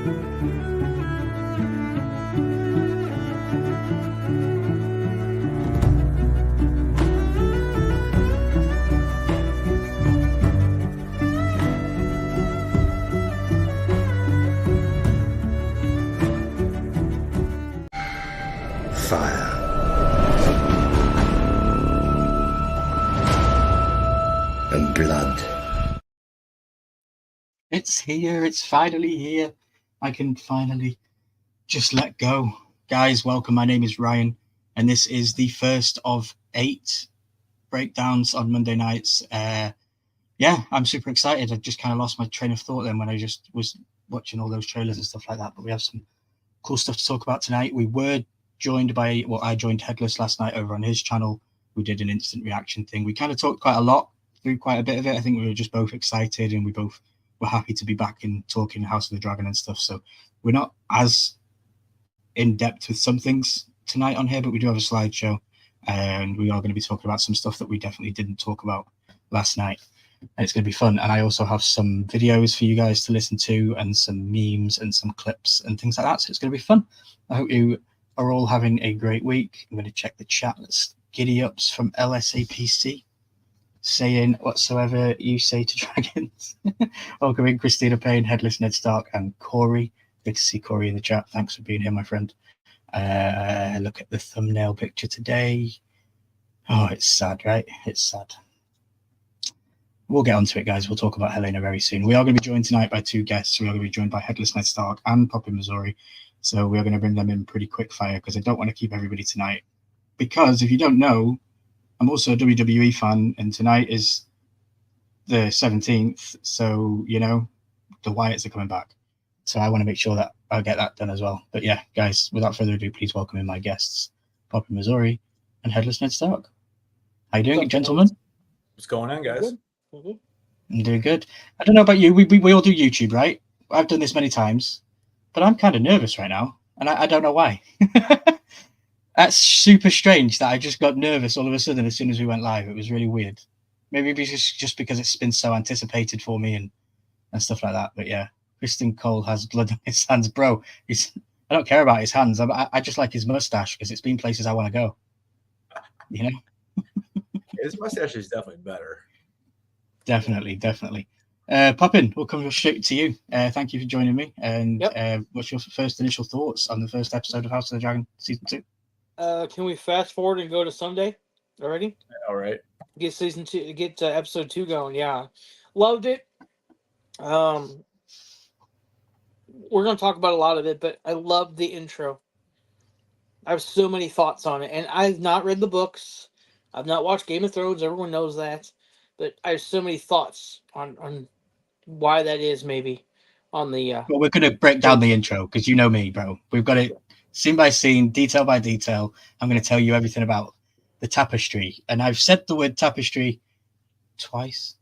Fire. And blood. It's here. It's finally here. I can finally just let go. Guys, welcome. My name is Ryan, and this is the first of 8 breakdowns on Monday nights. Yeah, I'm super excited. I just kind of lost my train of thought then when I just was watching all those trailers and stuff like that. But we have some cool stuff to talk about tonight. We were joined by, well, I joined Headless last night over on his channel. We did an instant reaction thing. We kind of talked quite a lot through quite a bit of it. I think we were just both excited and we both were happy to be back and talking House of the Dragon and stuff. So we're not as in depth with some things tonight on here, but we do have a slideshow and we are going to be talking about some stuff that we definitely didn't talk about last night. And it's going to be fun. And I also have some videos for you guys to listen to and some memes and some clips and things like that. So it's going to be fun. I hope you are all having a great week. I'm going to check the chat. Let's giddy ups from LSAPC saying whatsoever you say to dragons. Welcome in Christina Payne, Headless Ned Stark, and Corey. Good to see Corey in the chat. Thanks for being here, my friend. Look at the thumbnail picture today. Oh, it's sad, right? It's sad. We'll get onto it, guys. We'll talk about Helena very soon. We are going to be joined tonight by 2 guests. We are going to be joined by Headless Ned Stark and Poppy Missouri. So we are going to bring them in pretty quick fire because I don't want to keep everybody tonight. Because if you don't know, I'm also a WWE fan, and tonight is the 17th. So, you know, the Wyatts are coming back. So I want to make sure that I'll get that done as well. But yeah, guys, without further ado, please welcome in my guests, Poppy Missouri and Headless Ned Stark. How you doing, gentlemen? What's going on, guys? I'm doing good. I don't know about you. We all do YouTube, right? I've done this many times, but I'm kind of nervous right now, and I don't know why. That's super strange that I just got nervous all of a sudden as soon as we went live. It was really weird. Maybe just because it's been so anticipated for me and stuff like that. But yeah, Kristen Cole has blood on his hands, bro. I don't care about his hands. I just like his mustache because it's been places I want to go. You know, his mustache is definitely better. Definitely. Poppin, we'll come straight to you. Thank you for joining me. And what's your first initial thoughts on the first episode of House of the Dragon season 2? Can we fast forward and go to Sunday already? All right. Get season 2, get episode 2 going. Yeah, loved it. We're gonna talk about a lot of it, but I loved the intro. I have so many thoughts on it, and I've not read the books. I've not watched Game of Thrones. Everyone knows that, but I have so many thoughts on why that is. Maybe on the. Well, we're gonna break down the intro because you know me, bro. We've got it scene by scene, detail by detail. I'm going to tell you everything about the tapestry, and I've said the word tapestry twice,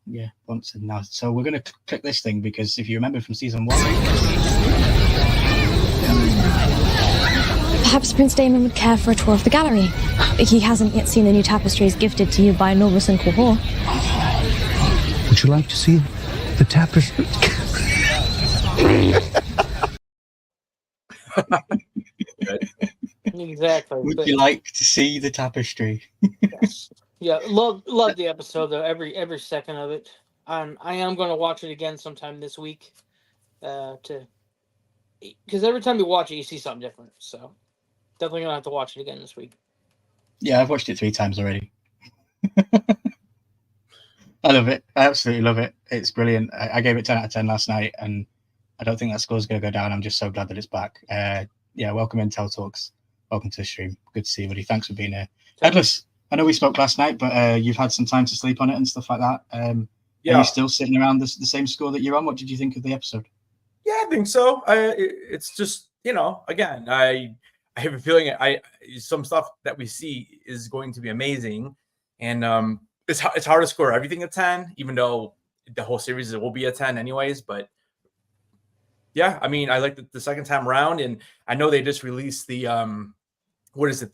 once and now. So we're going to click this thing because if you remember from season 1. Perhaps Prince Daemon would care for a tour of the gallery. He hasn't yet seen the new tapestries gifted to you by Norvis and Quahor. Would you like to see the tapestry? Exactly. Would you like to see the tapestry? Yes. Yeah, love the episode though. Every second of it. I am going to watch it again sometime this week. Because every time you watch it, you see something different. So definitely gonna have to watch it again this week. Yeah, I've watched it 3 times already. I love it. I absolutely love it. It's brilliant. I gave it 10 out of 10 last night, and I don't think that score's going to go down. I'm just so glad that it's back. Welcome in, Tel Talks. Welcome to the stream. Good to see you, buddy. Thanks for being here. Headless, I know we spoke last night, but you've had some time to sleep on it and stuff like that. Are you still sitting around the same score that you're on? What did you think of the episode? Yeah, I think so. It's just, again, I have a feeling some stuff that we see is going to be amazing. And it's hard to score everything at 10, even though the whole series will be a 10 anyways. But yeah, I mean, I like the second time around, and I know they just released the what is it?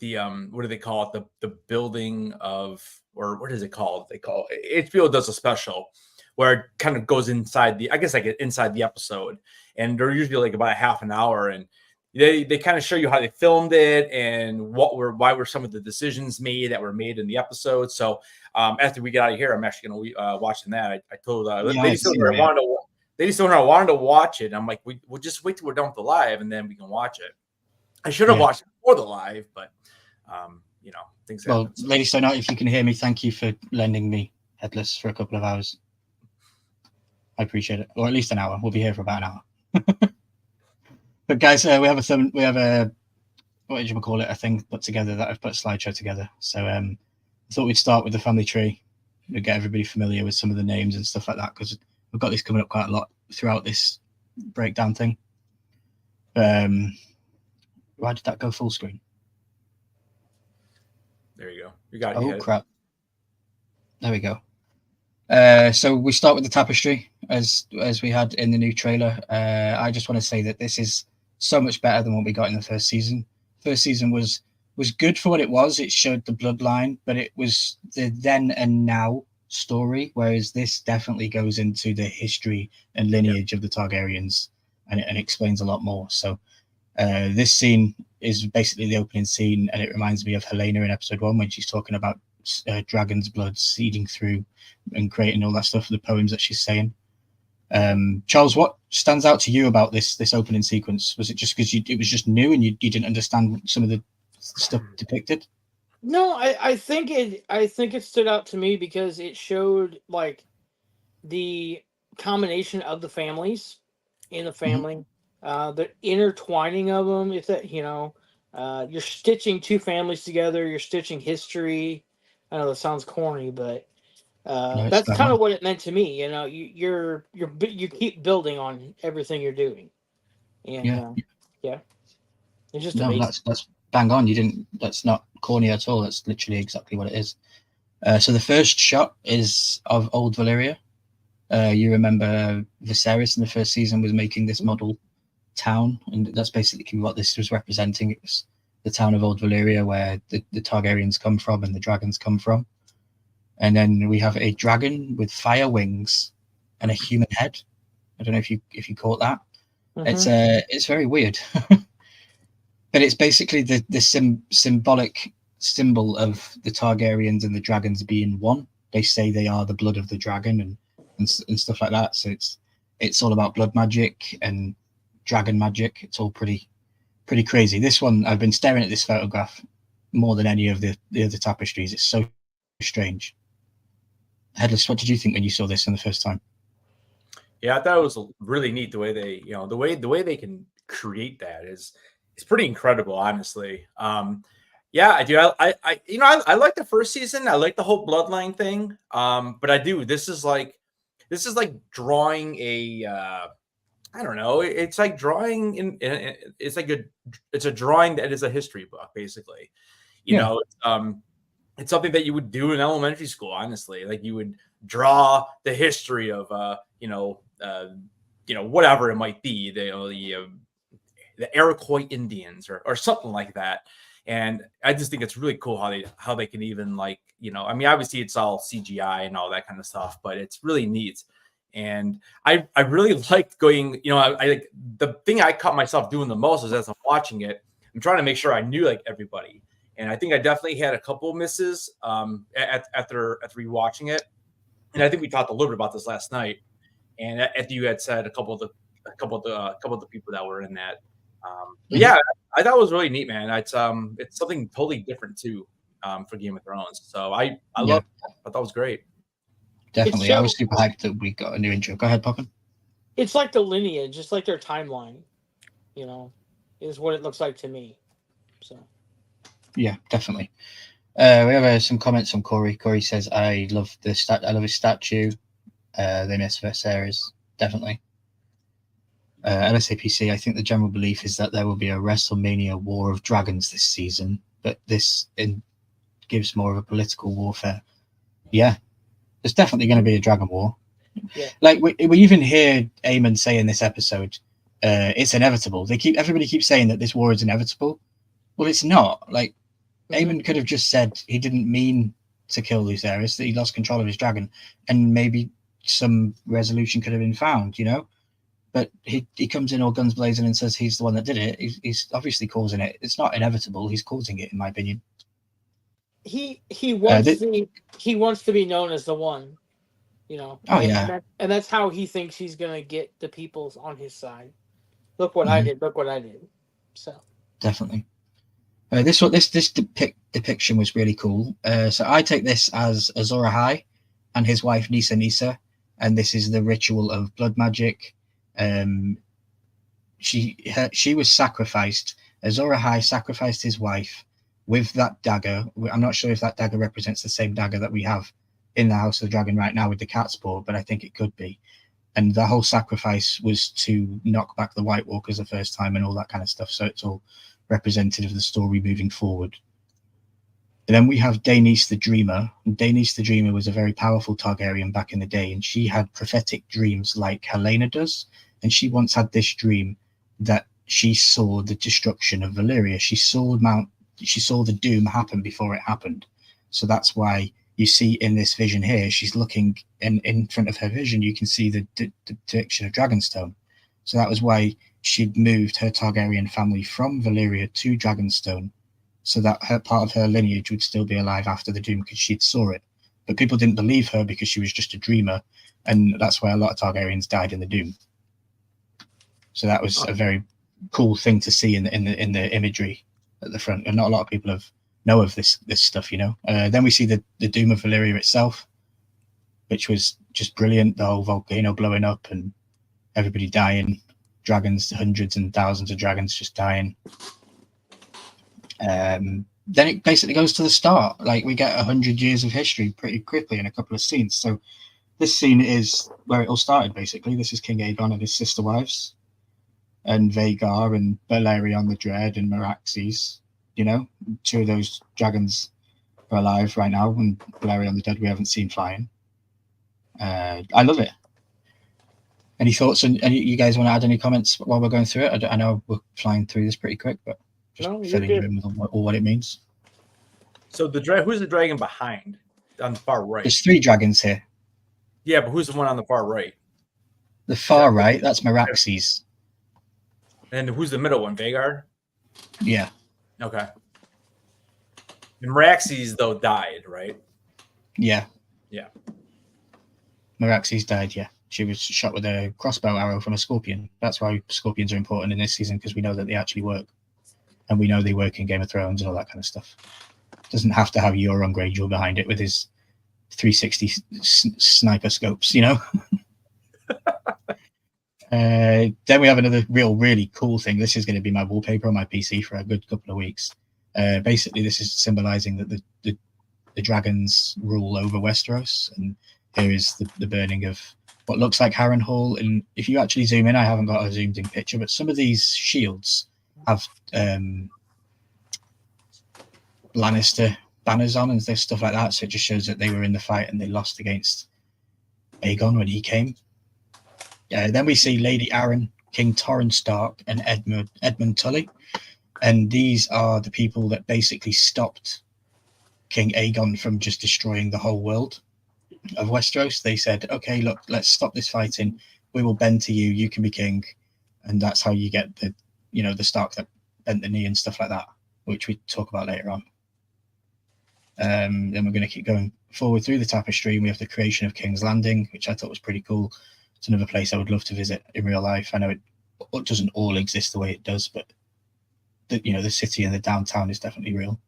What do they call it? The building of, or what is it called? They call it, HBO does a special where it kind of goes inside the, I guess like inside the episode, and they're usually like about a half an hour, and they kind of show you how they filmed it and why were some of the decisions made that were made in the episode. So after we get out of here, I'm actually going to watching that. I told Lady Silver I wanted to watch it. I'm like, we'll just wait till we're done with the live and then we can watch it. I should have watched it before the live, but you know, things happen. Well, Lady Stone, if you can hear me, thank you for lending me Headless for a couple of hours. I appreciate it, or at least an hour. We'll be here for about an hour. But guys, we have a what did you call it? A thing put together that I've put a slideshow together. So I thought we'd start with the family tree. We'd get everybody familiar with some of the names and stuff like that, because we've got this coming up quite a lot throughout this breakdown thing. Why did that go full screen? There you go. You got it. Oh crap! There we go. So we start with the tapestry as we had in the new trailer. I just want to say that this is so much better than what we got in the first season. First season was good for what it was. It showed the bloodline, but it was the then and now story, whereas this definitely goes into the history and lineage of the Targaryens and explains a lot more. So this scene is basically the opening scene, and it reminds me of Helena in episode 1 when she's talking about dragon's blood seeding through and creating all that stuff, the poems that she's saying. Charles, what stands out to you about this opening sequence? Was it just because it was just new and you didn't understand some of the stuff depicted? No, I think it stood out to me because it showed like the combination of the families in the family, the intertwining of them. If that, you're stitching two families together, you're stitching history. I know that sounds corny, but No, that's kind of what it meant to me. You keep building on everything you're doing, and it's just amazing. That's bang on. That's not corny at all. That's literally exactly what it is. So the first shot is of old Valyria. You remember Viserys in the first season was making this model town, and that's basically what this was representing. It was the town of Old Valyria, where the Targaryens come from and the dragons come from. And then we have a dragon with fire wings and a human head. I don't know if you caught that. It's very weird, but it's basically the symbolic symbol of the Targaryens and the dragons being one. They say they are the blood of the dragon and stuff like that. So it's all about blood magic and dragon magic. It's all pretty crazy. This one, I've been staring at this photograph more than any of the other tapestries. It's so strange. Headless, what did you think when you saw this in the first time? Yeah, I thought it was really neat the way they, the way they can create that is pretty incredible, honestly. Yeah, I do. I like the first season. I like the whole bloodline thing. But I do. This is like drawing a I don't know. It's like drawing it's a drawing that is a history book, basically. It's something that you would do in elementary school, honestly. Like you would draw the history of whatever it might be, the Iroquois Indians or something like that. And I just think it's really cool how they can even obviously it's all CGI and all that kind of stuff, but it's really neat. And I really liked going, I the thing I caught myself doing the most is as I'm watching it, I'm trying to make sure I knew everybody. And I think I definitely had a couple of misses after rewatching it. And I think we talked a little bit about this last night. And after you had said a couple of the people that were in that. Yeah, I thought it was really neat, man. It's something totally different too for Game of Thrones. So I thought it was great. Definitely. I was super hyped that we got a new intro. Go ahead, Poppin. It's like the lineage, just like their timeline, is what it looks like to me. So yeah, definitely. We have some comments from Corey. Corey says, I love his statue. They miss Viserys. Definitely. LSAPC, I think the general belief is that there will be a WrestleMania War of Dragons this season, but this gives more of a political warfare. Yeah, there's definitely going to be a Dragon War. Yeah. Like we even hear Aemon say in this episode, it's inevitable. Everybody keeps saying that this war is inevitable. Well, it's not. Like Aemon could have just said he didn't mean to kill Viserys, that he lost control of his dragon, and maybe some resolution could have been found, you know. But he comes in all guns blazing and says he's the one that did it. He's obviously causing it. It's not inevitable. He's causing it, in my opinion. He wants to be known as the one, you know. Oh, yeah. And that's how he thinks he's gonna get the people on his side. Look what I did. Look what I did. So definitely. This depiction was really cool. So I take this as Azor Ahai and his wife Nissa Nissa, and this is the ritual of blood magic. She was sacrificed. Azor Ahai sacrificed his wife with that dagger. I'm not sure if that dagger represents the same dagger that we have in the House of the Dragon right now with the cat's paw, but I think it could be. And the whole sacrifice was to knock back the White Walkers the first time and all that kind of stuff. So it's all representative of the story moving forward. And then we have Daenerys the Dreamer. And Daenerys the Dreamer was a very powerful Targaryen back in the day, and she had prophetic dreams like Helaena does. And she once had this dream that she saw the destruction of Valyria. She saw the doom happen before it happened. So that's why you see in this vision here, she's looking in front of her vision, you can see the depiction of Dragonstone. So that was why she'd moved her Targaryen family from Valyria to Dragonstone, so that her part of her lineage would still be alive after the doom, because she'd saw it. But people didn't believe her because she was just a dreamer, and that's why a lot of Targaryens died in the doom. So that was a very cool thing to see in the imagery at the front, and not a lot of people know of this stuff, you know. Then we see the doom of Valyria itself, which was just brilliant. The whole volcano blowing up and everybody dying, dragons, hundreds and thousands of dragons just dying. Then it basically goes to the start. Like, we get 100 years of history pretty quickly in a couple of scenes. So this scene is where it all started, basically. This is King Aegon and his sister wives, and Vhagar and Balerion the Dread and Meraxes. You know, 2 of those dragons are alive right now, and Balerion the Dead we haven't seen flying. I love it. Any thoughts? And you guys want to add any comments while we're going through it? I know we're flying through this pretty quick, but just filling you in with all what it means. So who's the dragon behind on the far right? There's 3 dragons here. Yeah, but who's the one on the far right? The far right, that's Meraxes. And who's the middle one? Vhagar? Yeah. Okay. And Meraxes, though, died, right? Yeah. Yeah. Meraxes died, yeah. She was shot with a crossbow arrow from a scorpion. That's why scorpions are important in this season, because we know that they actually work. And we know they work in Game of Thrones and all that kind of stuff. Doesn't have to have Euron Greyjoy behind it with his 360 sniper scopes, you know? Then we have another really cool thing. This is going to be my wallpaper on my PC for a good couple of weeks. Basically, this is symbolizing that the dragons rule over Westeros, and here is the burning of what looks like Harrenhal. And if you actually zoom in, I haven't got a zoomed in picture, but some of these shields have Lannister banners on and stuff like that. So it just shows that they were in the fight and they lost against Aegon when he came. Then we see Lady Arryn, King Torrhen Stark, and Edmund Tully. And these are the people that basically stopped King Aegon from just destroying the whole world of Westeros. They said, okay, look, let's stop this fighting. We will bend to you. You can be king. And that's how you get the Stark that bent the knee and stuff like that, which we talk about later on. Then we're going to keep going forward through the tapestry, and we have the creation of King's Landing, which I thought was pretty cool. It's another place I would love to visit in real life. I know it doesn't all exist the way it does, but the city and the downtown is definitely real.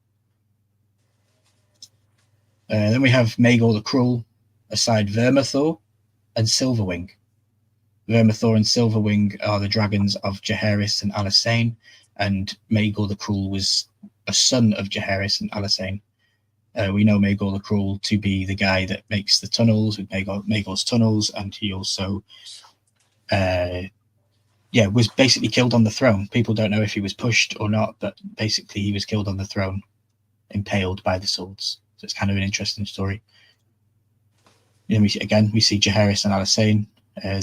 Then we have Maegor the Cruel aside Vermithor and Silverwing. Vermithor and Silverwing are the dragons of Jaehaerys and Alysanne, and Maegor the Cruel was a son of Jaehaerys and Alysanne. We know Maegor the Cruel to be the guy that makes the tunnels with Maegor's tunnels, and he also was basically killed on the throne. People don't know if he was pushed or not, but basically he was killed on the throne, impaled by the swords. So it's kind of an interesting story. Then we see Jaehaerys and Alysanne.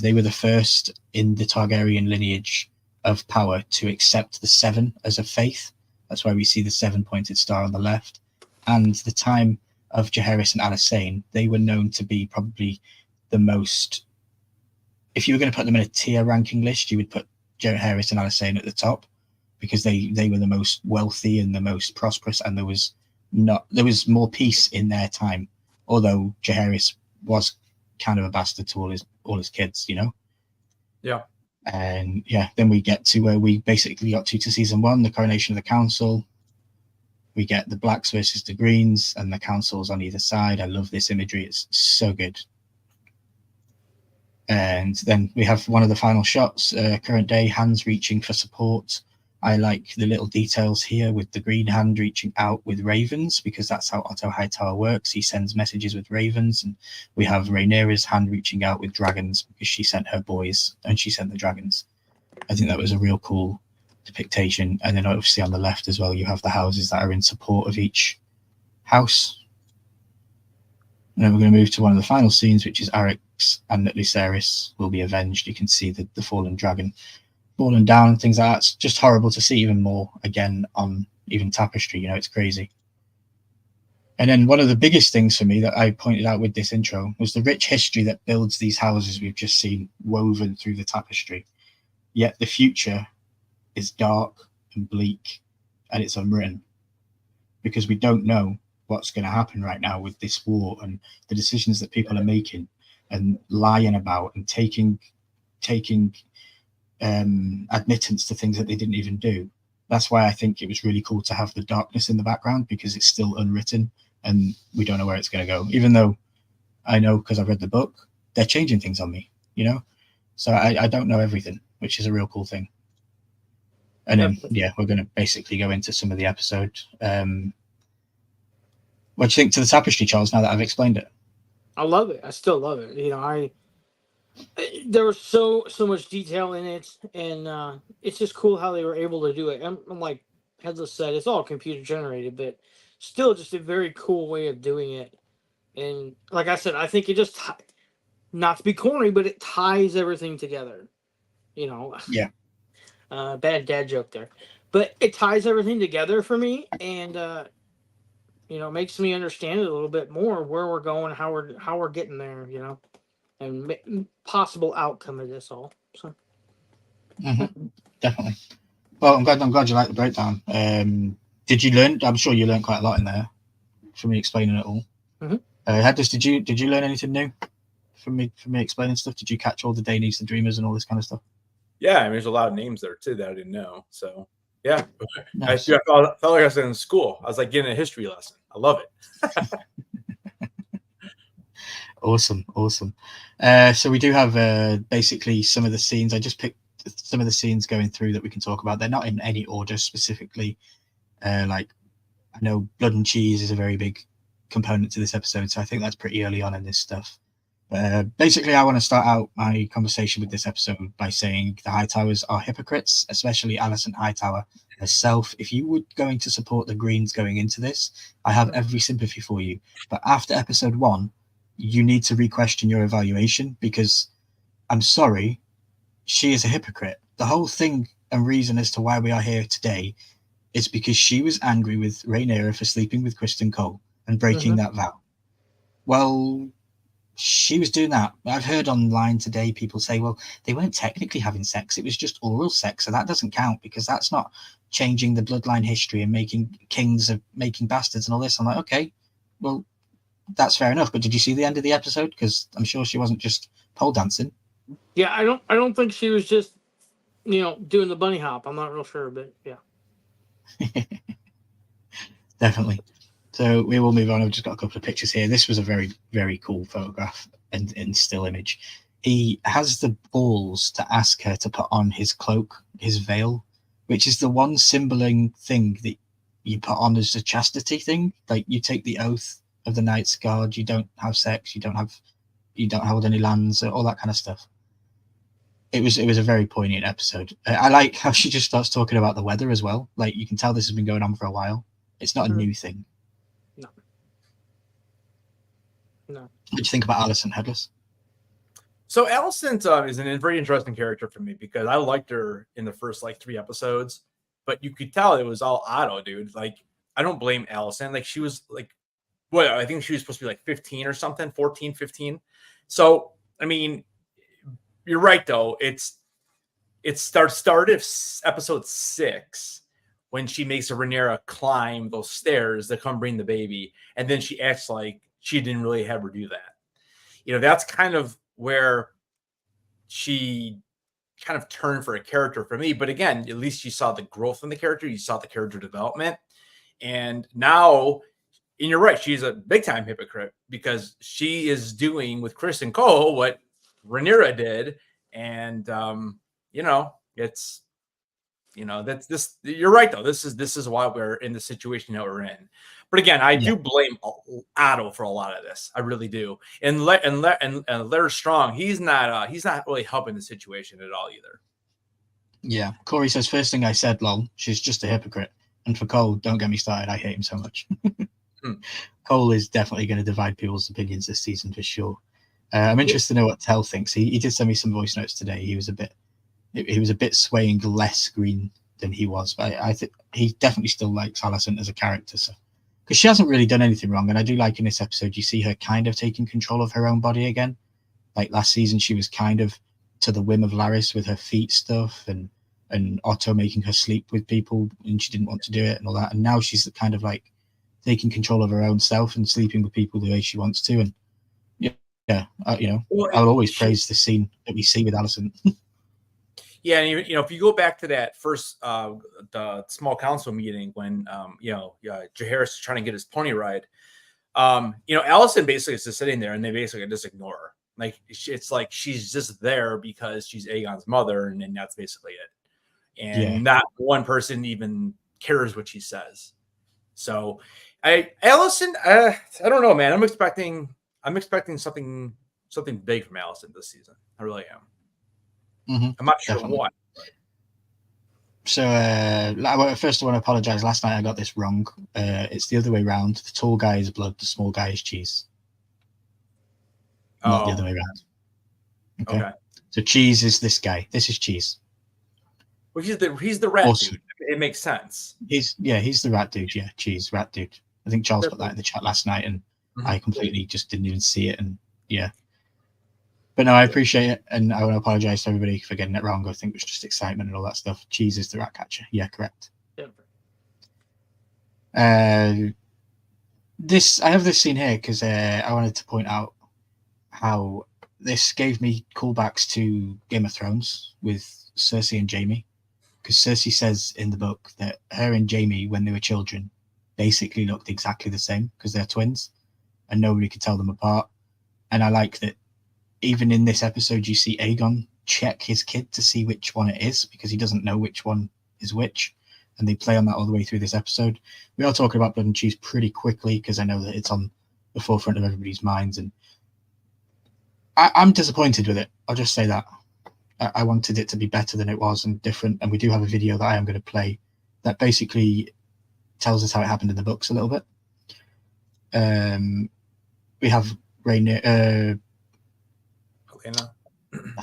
They were the first in the Targaryen lineage of power to accept the 7 as a faith. That's why we see the 7-pointed star on the left. And the time of Jaehaerys and Alysanne, they were known to be probably the most. If you were going to put them in a tier ranking list, you would put Jaehaerys and Alysanne at the top because they were the most wealthy and the most prosperous, and there was more peace in their time. Although Jaehaerys was kind of a bastard to all his kids, you know. Yeah. And yeah, then we get to where we basically got to season 1, the coronation of the council. We get the blacks versus the greens, and the councils on either side. I love this imagery; it's so good. And then we have one of the final shots. Current day, hands reaching for support. I like the little details here with the green hand reaching out with ravens, because that's how Otto Hightower works. He sends messages with ravens, and we have Rhaenyra's hand reaching out with dragons because she sent her boys and she sent the dragons. I think that was a real cool depiction. And then obviously on the left as well, you have the houses that are in support of each house. And then we're going to move to one of the final scenes, which is Arryx and that Lucerys will be avenged. You can see the fallen dragon falling down and things like that. It's just horrible to see even more again on even Tapestry. You know, it's crazy. And then one of the biggest things for me that I pointed out with this intro was the rich history that builds these houses we've just seen woven through the tapestry. Yet the future is dark and bleak, and it's unwritten because we don't know what's going to happen right now with this war and the decisions that people are making and lying about and taking admittance to things that they didn't even do. That's why I think it was really cool to have the darkness in the background, because it's still unwritten and we don't know where it's going to go, even though I know, because I've read the book, they're changing things on me, you know. So I don't know everything, which is a real cool thing. And then yeah, we're going to basically go into some of the episode. What do you think to the tapestry, Charles, now that I've explained it? I love it. I still love it. You know, there was so much detail in it, and it's just cool how they were able to do it. I'm like Headless said, it's all computer generated, but still just a very cool way of doing it. And like I said, I think it just, not to be corny, but it ties everything together. You know, yeah. Bad dad joke there, but it ties everything together for me, and you know, makes me understand it a little bit more, where we're going, how we're getting there, you know, and possible outcome of this all. So definitely. Well, I'm glad you like the breakdown. Did you learn? I'm sure you learned quite a lot in there from me explaining it all. Headless, did you learn anything new from me explaining stuff? Did you catch all the Daenerys, the Dreamers, and all this kind of stuff? Yeah, I mean, there's a lot of names there too that I didn't know. So yeah, Nice. I felt like I was in school. I was like getting a history lesson. I love it. Awesome. So we do have basically some of the scenes. I just picked some of the scenes going through that we can talk about. They're not in any order specifically. Like I know blood and cheese is a very big component to this episode, so I think that's pretty early on in this stuff. Basically, I want to start out my conversation with this episode by saying the Hightowers are hypocrites, especially Alicent Hightower herself. If you were going to support the Greens going into this, I have every sympathy for you. But after episode 1, you need to re-question your evaluation, because I'm sorry, she is a hypocrite. The whole thing and reason as to why we are here today is because she was angry with Rhaenyra for sleeping with Criston Cole and breaking that vow. Well, she was doing that. I've heard online today people say, well, they weren't technically having sex. It was just oral sex. So that doesn't count because that's not changing the bloodline history and making kings of making bastards and all this. I'm like, okay, well, that's fair enough. But did you see the end of the episode? Because I'm sure she wasn't just pole dancing. yeah, I don't think she was just, you know, doing the bunny hop. I'm not real sure, but yeah. Definitely. So we will move on. I've just got a couple of pictures here. This was a very, very cool photograph and still image. He has the balls to ask her to put on his cloak, his veil, which is the one symboling thing that you put on as a chastity thing. Like you take the oath of the Knight's Guard, you don't have sex, you don't hold any lands, all that kind of stuff. It was a very poignant episode. I like how she just starts talking about the weather as well. Like you can tell this has been going on for a while. It's not a new thing. No. What do you think about Alicent, Headless? So Alicent is a very interesting character for me because I liked her in the first like 3 episodes, but you could tell it was all Otto, dude. Like I don't blame Alicent. Like she was like, what, I think she was supposed to be like 15 or something, 14, 15. So I mean, you're right though. It started episode 6 when she makes a Rhaenyra climb those stairs to come bring the baby, and then she acts like she didn't really have her do that. You know, that's kind of where she kind of turned for a character for me. But again, at least you saw the growth in the character, you saw the character development, and now, and you're right, she's a big time hypocrite because she is doing with Kristen Cole what Rhaenyra did, and you know, it's, you know, that's this. You're right though. This is why we're in the situation that we're in. But again, I do blame Otto for a lot of this. I really do. And Larry Strong, he's not really helping the situation at all either. Yeah, Corey says first thing I said, lol, she's just a hypocrite. And for Cole, don't get me started. I hate him so much. Cole is definitely going to divide people's opinions this season for sure. I'm interested to know what Tell thinks. He did send me some voice notes today. He was a bit swaying less green than he was, but I think he definitely still likes Alicent as a character. So, because she hasn't really done anything wrong, and I do like in this episode you see her kind of taking control of her own body again. Like last season, she was kind of to the whim of Larys with her feet stuff, and Otto making her sleep with people, and she didn't want to do it and all that. And now she's kind of like taking control of her own self and sleeping with people the way she wants to. And I'll always praise the scene that we see with Alicent. Yeah, and you know, if you go back to that first the small council meeting when Jaehaerys is trying to get his pony ride, Alicent basically is just sitting there and they basically just ignore her. Like it's like she's just there because she's Aegon's mother, and that's basically it. And not one person even cares what she says. So Alicent, I don't know, man. I'm expecting something big from Alicent this season. I really am. Mm-hmm. I'm not sure Definitely. what. So first I want to apologize. Last night I got this wrong. It's the other way around. The tall guy is blood, the small guy is cheese. Not the other way around. Okay. So cheese is this guy. This is cheese. Well, he's the rat Awesome. dude. It makes sense. He's the rat dude. Yeah, cheese, rat dude. I think Charles put that in the chat last night, and I completely just didn't even see it. And yeah. But no, I appreciate it, and I want to apologize to everybody for getting it wrong. I think it was just excitement and all that stuff. Cheese is the rat catcher. Yeah, correct. I have this scene here because I wanted to point out how this gave me callbacks to Game of Thrones with Cersei and Jaime, because Cersei says in the book that her and Jaime, when they were children, basically looked exactly the same because they're twins, and nobody could tell them apart. And I like that. Even in this episode, you see Aegon check his kid to see which one it is because he doesn't know which one is which. And they play on that all the way through this episode. We are talking about Blood and Cheese pretty quickly because I know that it's on the forefront of everybody's minds. And I'm disappointed with it. I'll just say that. I wanted it to be better than it was and different. And we do have a video that I am going to play that basically tells us how it happened in the books a little bit. We have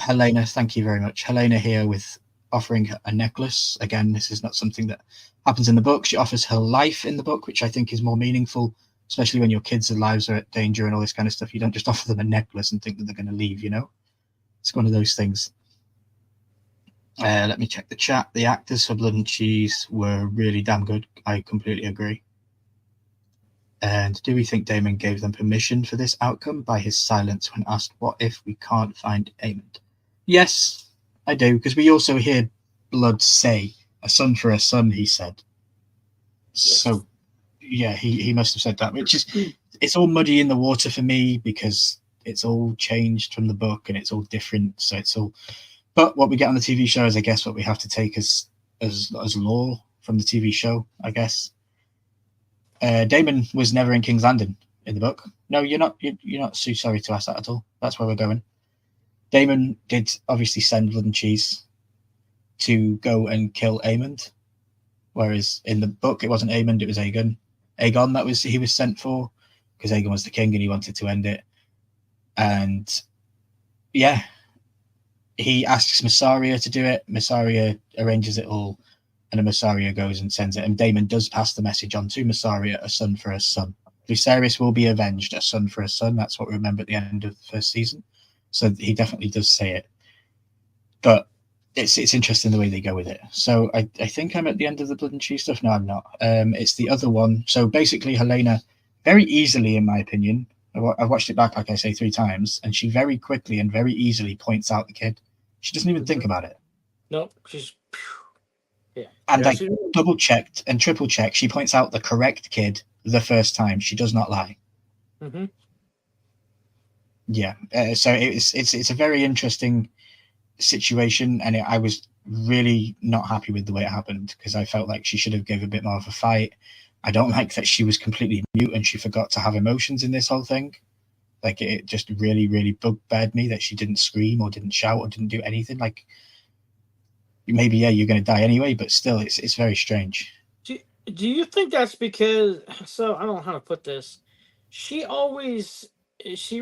Helena, thank you very much. Helena here with offering a necklace. Again, this is not something that happens in the book. She offers her life in the book, which I think is more meaningful, especially when your kids' lives are at danger and all this kind of stuff. You don't just offer them a necklace and think that they're going to leave, you know? It's one of those things. Let me check the chat. The actors for Blood and Cheese were really damn good. I completely agree. And do we think Daemon gave them permission for this outcome by his silence when asked, what if we can't find Aemond? Yes, I do, because we also hear Blood say, a son for a son, he said. Yes. So, yeah, he must have said that, which is, it's all muddy in the water for me because it's all changed from the book and it's all different. So it's all, but what we get on the TV show is, I guess, what we have to take as lore from the TV show, I guess. Daemon was never in King's Landing in the book. No, you're not so sorry to ask that at all. That's where we're going. Daemon did obviously send Blood and Cheese to go and kill Aemond, whereas in the book it wasn't Aemond, it was Aegon. He was sent for because Aegon was the king and he wanted to end it. And yeah, he asks Mysaria to do it. Mysaria arranges it all. And Mysaria goes and sends it. And Daemon does pass the message on to Mysaria, a son for a son. Viserys will be avenged, a son for a son. That's what we remember at the end of the first season. So he definitely does say it. But it's interesting the way they go with it. So I think I'm at the end of the Blood and Cheese stuff. No, I'm not. It's the other one. So basically, Helena, very easily, in my opinion, I've watched it back, like I say, 3 times, and she very quickly and very easily points out the kid. She doesn't even think about it. Nope, she's And Yeah, I double checked and triple checked. She points out the correct kid the first time. She does not lie. Mm-hmm. Yeah. So it's a very interesting situation, and I was really not happy with the way it happened, because I felt like she should have given a bit more of a fight. I don't like that she was completely mute and she forgot to have emotions in this whole thing. Like, it just really, really bugbeared me that she didn't scream or didn't shout or didn't do anything. Like, maybe, yeah, you're going to die anyway, but still, it's very strange. Do you think that's because, so I don't know how to put this. She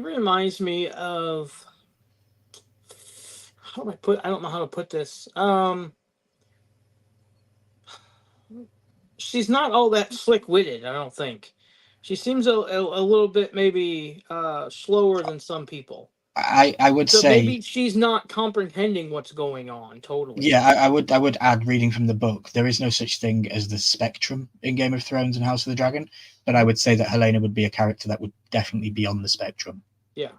reminds me of, I don't know how to put this. She's not all that slick-witted, I don't think. She seems a little bit maybe slower than some people. I would So say maybe she's not comprehending what's going on totally. yeah, I would add, reading from the book, there is no such thing as the spectrum in Game of Thrones and House of the Dragon, but I would say that Helena would be a character that would definitely be on the spectrum. Yeah.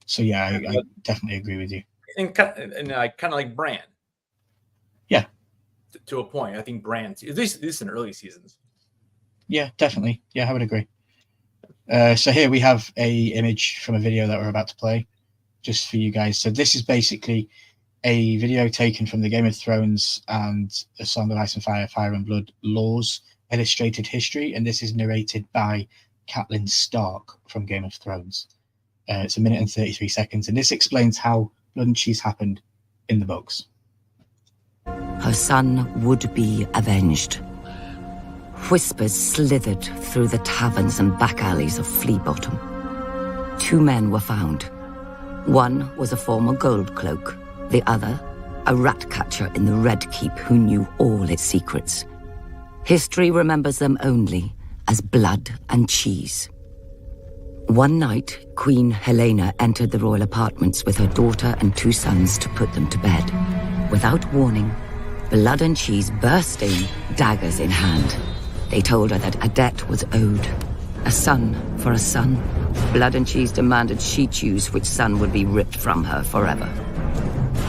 So yeah, I definitely agree with you. And kind of like Bran. Yeah. To a point, I think Bran, at least in early seasons. Yeah, definitely. Yeah, I would agree. So here we have a image from a video that we're about to play, just for you guys. So this is basically a video taken from the Game of Thrones and the Song of Ice and Fire, Fire and Blood laws illustrated history, and this is narrated by Catelyn Stark from Game of Thrones. It's 1 minute and 33 seconds, and this explains how Blood and Cheese happened in the books. Her son would be avenged. Whispers slithered through the taverns and back alleys of Flea Bottom. 2 men were found. One was a former gold cloak, the other a rat catcher in the Red Keep who knew all its secrets. History remembers them only as Blood and Cheese. One night, Queen Helena entered the royal apartments with her daughter and 2 sons to put them to bed. Without warning, Blood and Cheese burst in, daggers in hand. They told her that a debt was owed. A son for a son. Blood and Cheese demanded she choose which son would be ripped from her forever.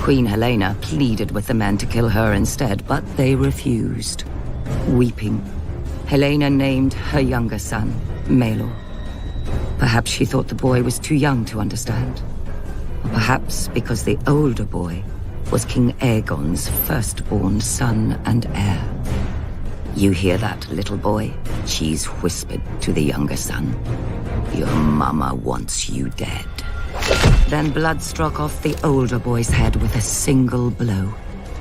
Queen Helena pleaded with the men to kill her instead, but they refused. Weeping, Helena named her younger son, Maelor. Perhaps she thought the boy was too young to understand. Or perhaps because the older boy was King Aegon's firstborn son and heir. You hear that, little boy? Cheese whispered to the younger son. Your mama wants you dead. Then Blood struck off the older boy's head with a single blow.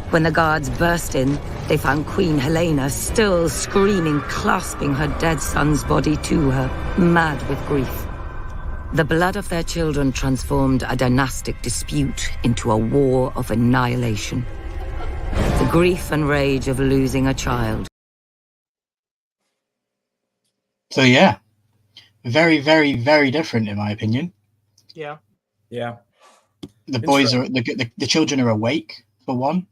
When the guards burst in, they found Queen Helena still screaming, clasping her dead son's body to her, mad with grief. The blood of their children transformed a dynastic dispute into a war of annihilation. The grief and rage of losing a child. So yeah, very, very, very different in my opinion. Yeah. Yeah. The boys are the children are awake for one.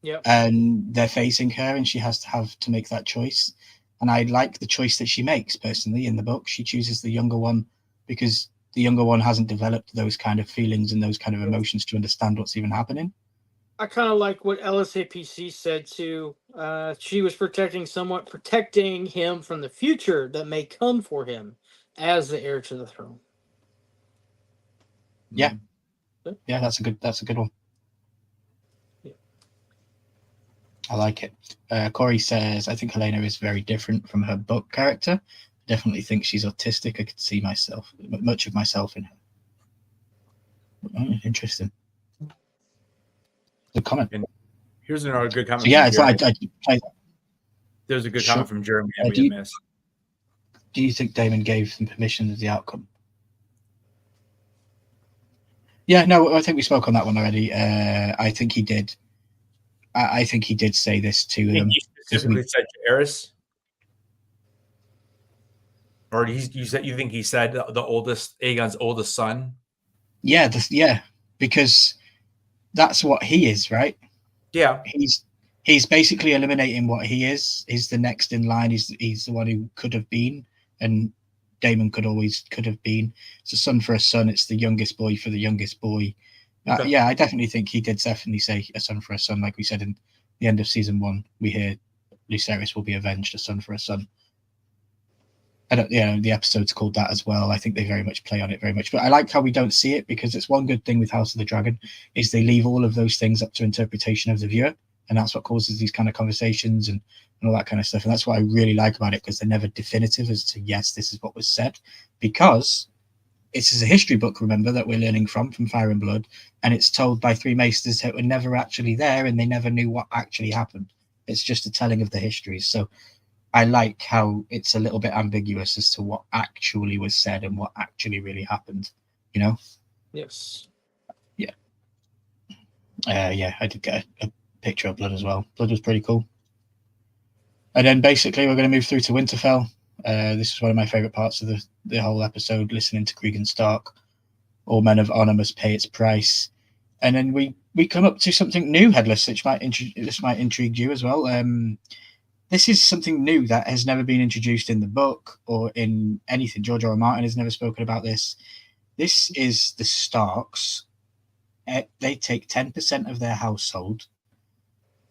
Yep. And they're facing her, and she has to have to make that choice. And I like the choice that she makes personally in the book. She chooses the younger one because the younger one hasn't developed those kind of feelings and those kind of emotions to understand what's even happening. I kind of like what LSAPC said too. She was protecting him from the future that may come for him as the heir to the throne. Yeah, yeah, that's a good one. Yeah. I like it. Corey says, I think Helena is very different from her book character. I definitely think she's autistic. I could see much of myself in her. Oh, interesting. Good comment. And here's another good comment. So yeah, it's like there's a good Sure. comment from Jeremy that we do you- missed. do you think Damon gave them permission of the outcome? Yeah, no, I think we spoke on that one already. I think he did. I think he did say this to I think them. he specifically said to Eris, or you think he said the oldest Aegon's oldest son? Yeah, because that's what he is, right? Yeah. He's basically eliminating what he is. He's the next in line. He's the one who could have been, and Damon could have been. It's a son for a son. It's the youngest boy for the youngest boy. Okay. Yeah, I definitely think he did definitely say a son for a son. Like we said in the end of season 1, we hear Lucerys will be avenged, a son for a son. I don't, the episode's called that as well. I think they very much play on it very much. But I like how we don't see it, because it's one good thing with House of the Dragon is they leave all of those things up to interpretation of the viewer. And that's what causes these kind of conversations and all that kind of stuff. And that's what I really like about it, because they're never definitive as to, yes, this is what was said, because this is a history book, remember, that we're learning from Fire and Blood, and it's told by 3 maesters that were never actually there, and they never knew what actually happened. It's just a telling of the histories. So I like how it's a little bit ambiguous as to what actually was said and what actually really happened, Yes. Yeah. I did get a picture of Blood as well. Blood was pretty cool. And then basically we're going to move through to Winterfell. This is one of my favorite parts of the whole episode, listening to Cregan Stark. All men of honor must pay its price. And then we come up to something new, Headless, which might intrigue you as well. This is something new that has never been introduced in the book or in anything. George R. R. Martin has never spoken about this. This is the Starks. They take 10% of their household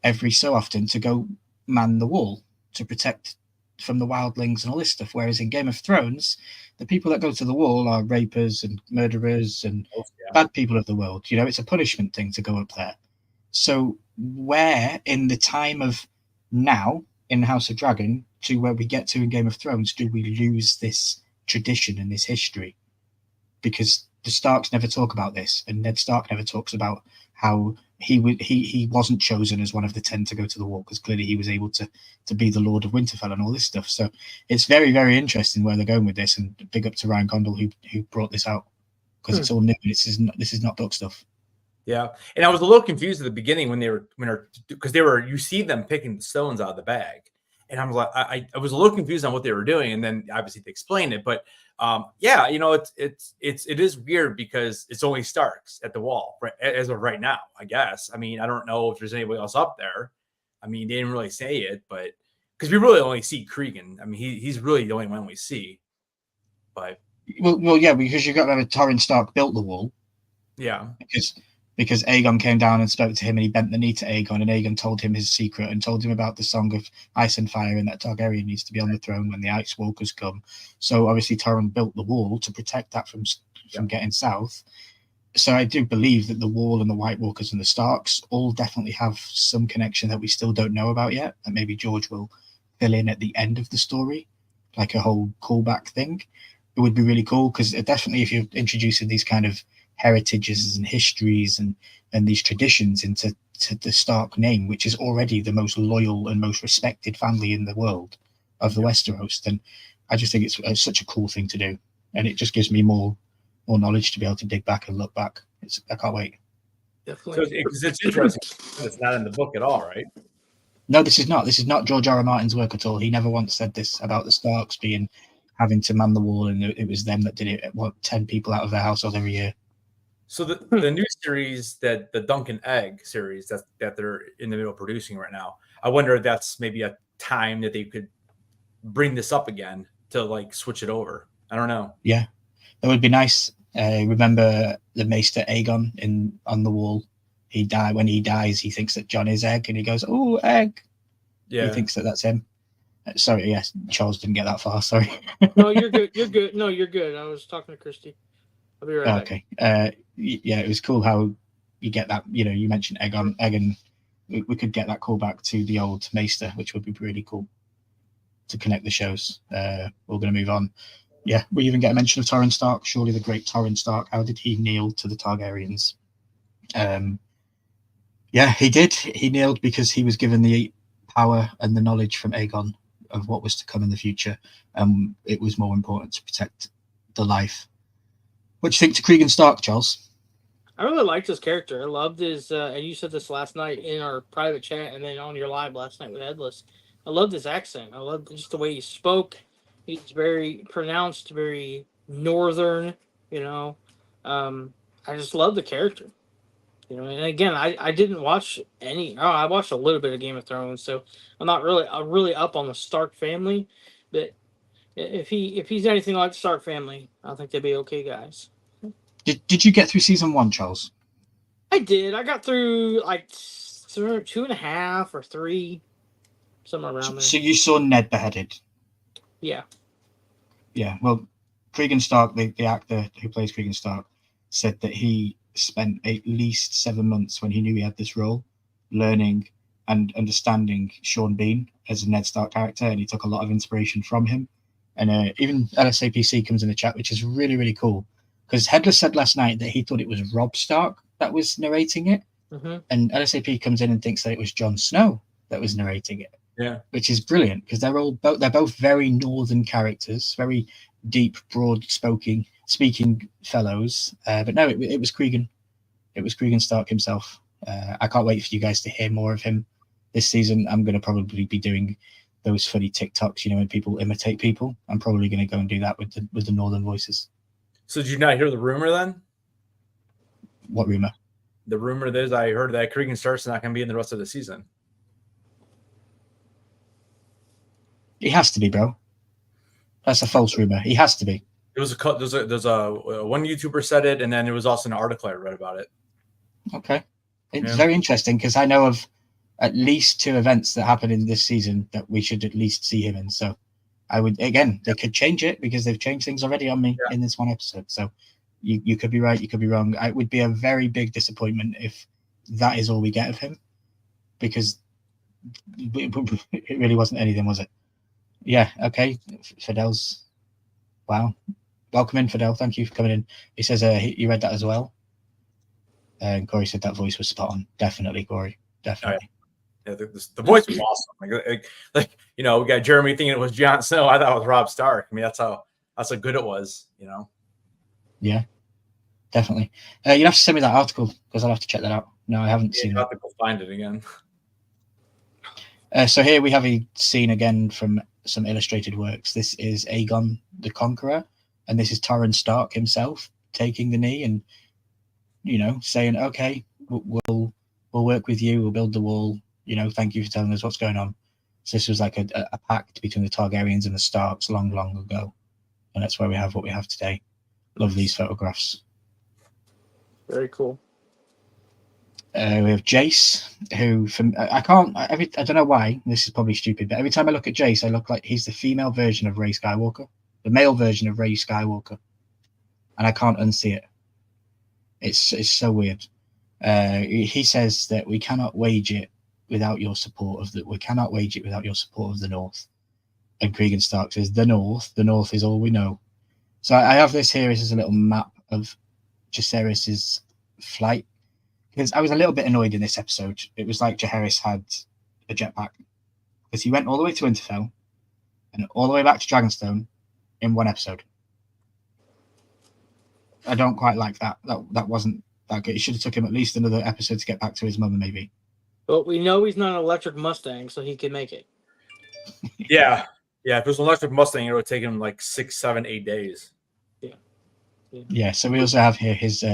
every so often to go man the wall to protect from the wildlings and all this stuff. Whereas in Game of Thrones, the people that go to the wall are rapers and murderers and bad people of the world. It's a punishment thing to go up there. So where in the time of now in House of Dragon to where we get to in Game of Thrones do we lose this tradition and this history? Because the Starks never talk about this, and Ned Stark never talks about how he wasn't chosen as one of the 10 to go to the wall, because clearly he was able to be the Lord of Winterfell and all this stuff. So it's very, very interesting where they're going with this, and big up to Ryan Condal who brought this out, because it's all new. This is not book stuff. Yeah, and I was a little confused at the beginning because you see them picking the stones out of the bag, and I'm like, I was a little confused on what they were doing, and then obviously they explained it. But it is weird because it's only Starks at the wall right, as of right now, I guess. I mean, I don't know if there's anybody else up there. I mean, they didn't really say it, but because we really only see Cregan. I mean, he's really the only one we see. But well, yeah, because you got to remember Torrhen Stark built the wall. Yeah, because Aegon came down and spoke to him, and he bent the knee to Aegon, and Aegon told him his secret and told him about the Song of Ice and Fire, and that Targaryen needs to be on the throne when the Ice Walkers come. So obviously Torrhen built the wall to protect that from getting south. So I do believe that the wall and the White Walkers and the Starks all definitely have some connection that we still don't know about yet, and maybe George will fill in at the end of the story, like a whole callback thing. It would be really cool, because definitely if you're introducing these kind of heritages and histories and these traditions into the Stark name, which is already the most loyal and most respected family in the world of the Westeros, then I just think it's such a cool thing to do, and it just gives me more knowledge to be able to dig back and look back. I can't wait. Definitely. So it's interesting. It's not in the book at all, right? No, this is not George R. R. Martin's work at all. He never once said this about the Starks having to man the wall, and it was them that did it. 10 people out of their household every year. So the new series, the Dunk and Egg series that they're in the middle of producing right now, I wonder if that's maybe a time that they could bring this up again to like switch it over. I don't know. Yeah, that would be nice. Remember the Maester Aegon on the wall? When he dies, he thinks that Jon is Egg, and he goes, "Oh, Egg." Yeah, he thinks that that's him. Sorry, yes, Charles didn't get that far. Sorry. No, you're good. You're good. No, you're good. I was talking to Christy. I'll be right back. Okay. Yeah, it was cool how you get that. You mentioned Egg, and we could get that callback to the old Maester, which would be really cool to connect the shows. We're going to move on. Yeah, we even get a mention of Torrhen Stark. Surely the great Torrhen Stark. How did he kneel to the Targaryens? Yeah, he did. He kneeled because he was given the power and the knowledge from Aegon of what was to come in the future. It was more important to protect the life. What do you think to Cregan Stark, Charles? I really liked his character. I loved his, and you said this last night in our private chat and then on your live last night with Headless. I loved his accent. I loved just the way he spoke. He's very pronounced, very northern, I just love the character. You know, and again, I didn't watch any. Oh, I watched a little bit of Game of Thrones, so I'm not really up on the Stark family. But if he's anything like the Stark family, I think they'd be okay guys. Did you get through season 1, Charles? I did. I got through like 2.5 or 3, somewhere around there. So you saw Ned beheaded? Yeah. Yeah. Well, Cregan Stark, the actor who plays Cregan Stark, said that he spent at least 7 months when he knew he had this role learning and understanding Sean Bean as a Ned Stark character, and he took a lot of inspiration from him. And even LSAPC comes in the chat, which is really, really cool, because Headless said last night that he thought it was Robb Stark that was narrating it, and LSAP comes in and thinks that it was Jon Snow that was narrating it. Yeah, which is brilliant because they're both very northern characters, very deep, broad speaking fellows. But no, it was Cregan. It was Cregan Stark himself. I can't wait for you guys to hear more of him this season. I'm going to probably be doing those funny TikToks, when people imitate people. I'm probably going to go and do that with the northern voices. So did you not hear the rumor then? What rumor? The rumor is I heard that Cregan Stark's not going to be in the rest of the season. He has to be, bro. That's a false rumor. He has to be. It was there's a one YouTuber said it, and then there was also an article I read about it. Okay, it's very interesting because I know of at least 2 events that happen in this season that we should at least see him in. So I would, again, they could change it because they've changed things already on me in this one episode. So you could be right, you could be wrong. It would be a very big disappointment if that is all we get of him, because it really wasn't anything, was it? Yeah, okay. Fidel's, wow. Welcome in, Fidel. Thank you for coming in. He says you read that as well. And Corey said that voice was spot on. Definitely, Corey. Definitely. Yeah, the voice was awesome. Like we got Jeremy thinking it was Jon Snow. I thought it was Robb Stark. I mean, that's how good it was. Yeah, definitely. You'd have to send me that article because I'll have to check that out. No, I haven't seen it. I'll have to go find it again. So here we have a scene again from some illustrated works. This is Aegon the Conqueror, and this is Torrhen Stark himself taking the knee and saying, "Okay, we'll work with you. We'll build the wall. Thank you for telling us what's going on." So this was like a pact between the Targaryens and the Starks long, long ago, and that's why we have what we have today. Love these photographs. Very cool. We have Jace, who I don't know why, this is probably stupid, but every time I look at Jace, I look like he's the female version of Rey Skywalker, the male version of Rey Skywalker, and I can't unsee it. It's so weird. He says that we cannot wage it without your support of the North. And Cregan Stark says the North is all we know. So I have this here. This is a little map of Jacaerys's flight. Because I was a little bit annoyed in this episode. It was like Jaehaerys had a jetpack. Because he went all the way to Winterfell and all the way back to Dragonstone in one episode. I don't quite like that. That wasn't that good. It should have took him at least another episode to get back to his mother, maybe. But we know he's not an electric Mustang, so he can make it. Yeah. If it was an electric Mustang, it would take him like 6, 7, 8 days. Yeah, so we also have here his...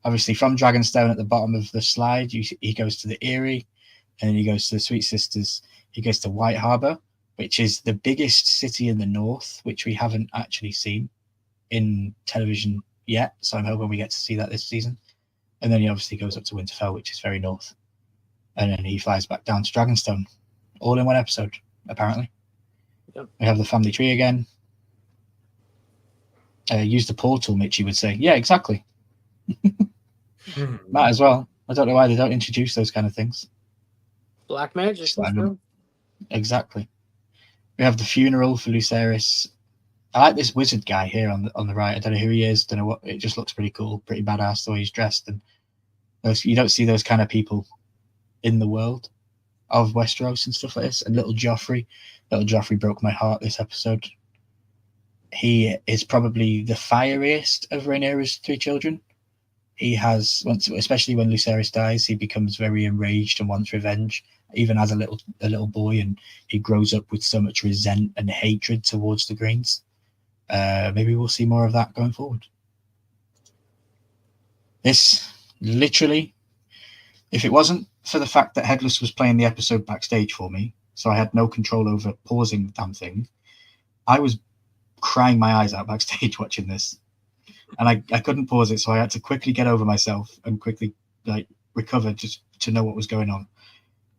obviously, from Dragonstone at the bottom of the slide, he goes to the Eyrie, and then he goes to the Sweet Sisters. He goes to White Harbor, which is the biggest city in the north, which we haven't actually seen in television yet. So I'm hoping we get to see that this season. And then he obviously goes up to Winterfell, which is very north. And then he flies back down to Dragonstone, all in one episode, apparently. Yep. We have the family tree again. Use the portal, Mitchie would say. Yeah, exactly. Might as well. I don't know why they don't introduce those kind of things. Black magic. Exactly. We have the funeral for Lucerys. I like this wizard guy here on the right. I don't know who he is. Don't know what. It just looks pretty cool, pretty badass the way he's dressed. And you don't see those kind of people in the world of Westeros and stuff like this. And little Joffrey broke my heart this episode. He is probably the fieriest of Rhaenyra's 3 children. He has, especially when Lucerys dies, he becomes very enraged and wants revenge, even as a little boy, and he grows up with so much resent and hatred towards the Greens. Maybe we'll see more of that going forward. This literally If it wasn't for the fact that Headless was playing the episode backstage for me, so I had no control over pausing the damn thing, I was crying my eyes out backstage watching this. And I couldn't pause it, so I had to quickly get over myself and quickly recover just to know what was going on.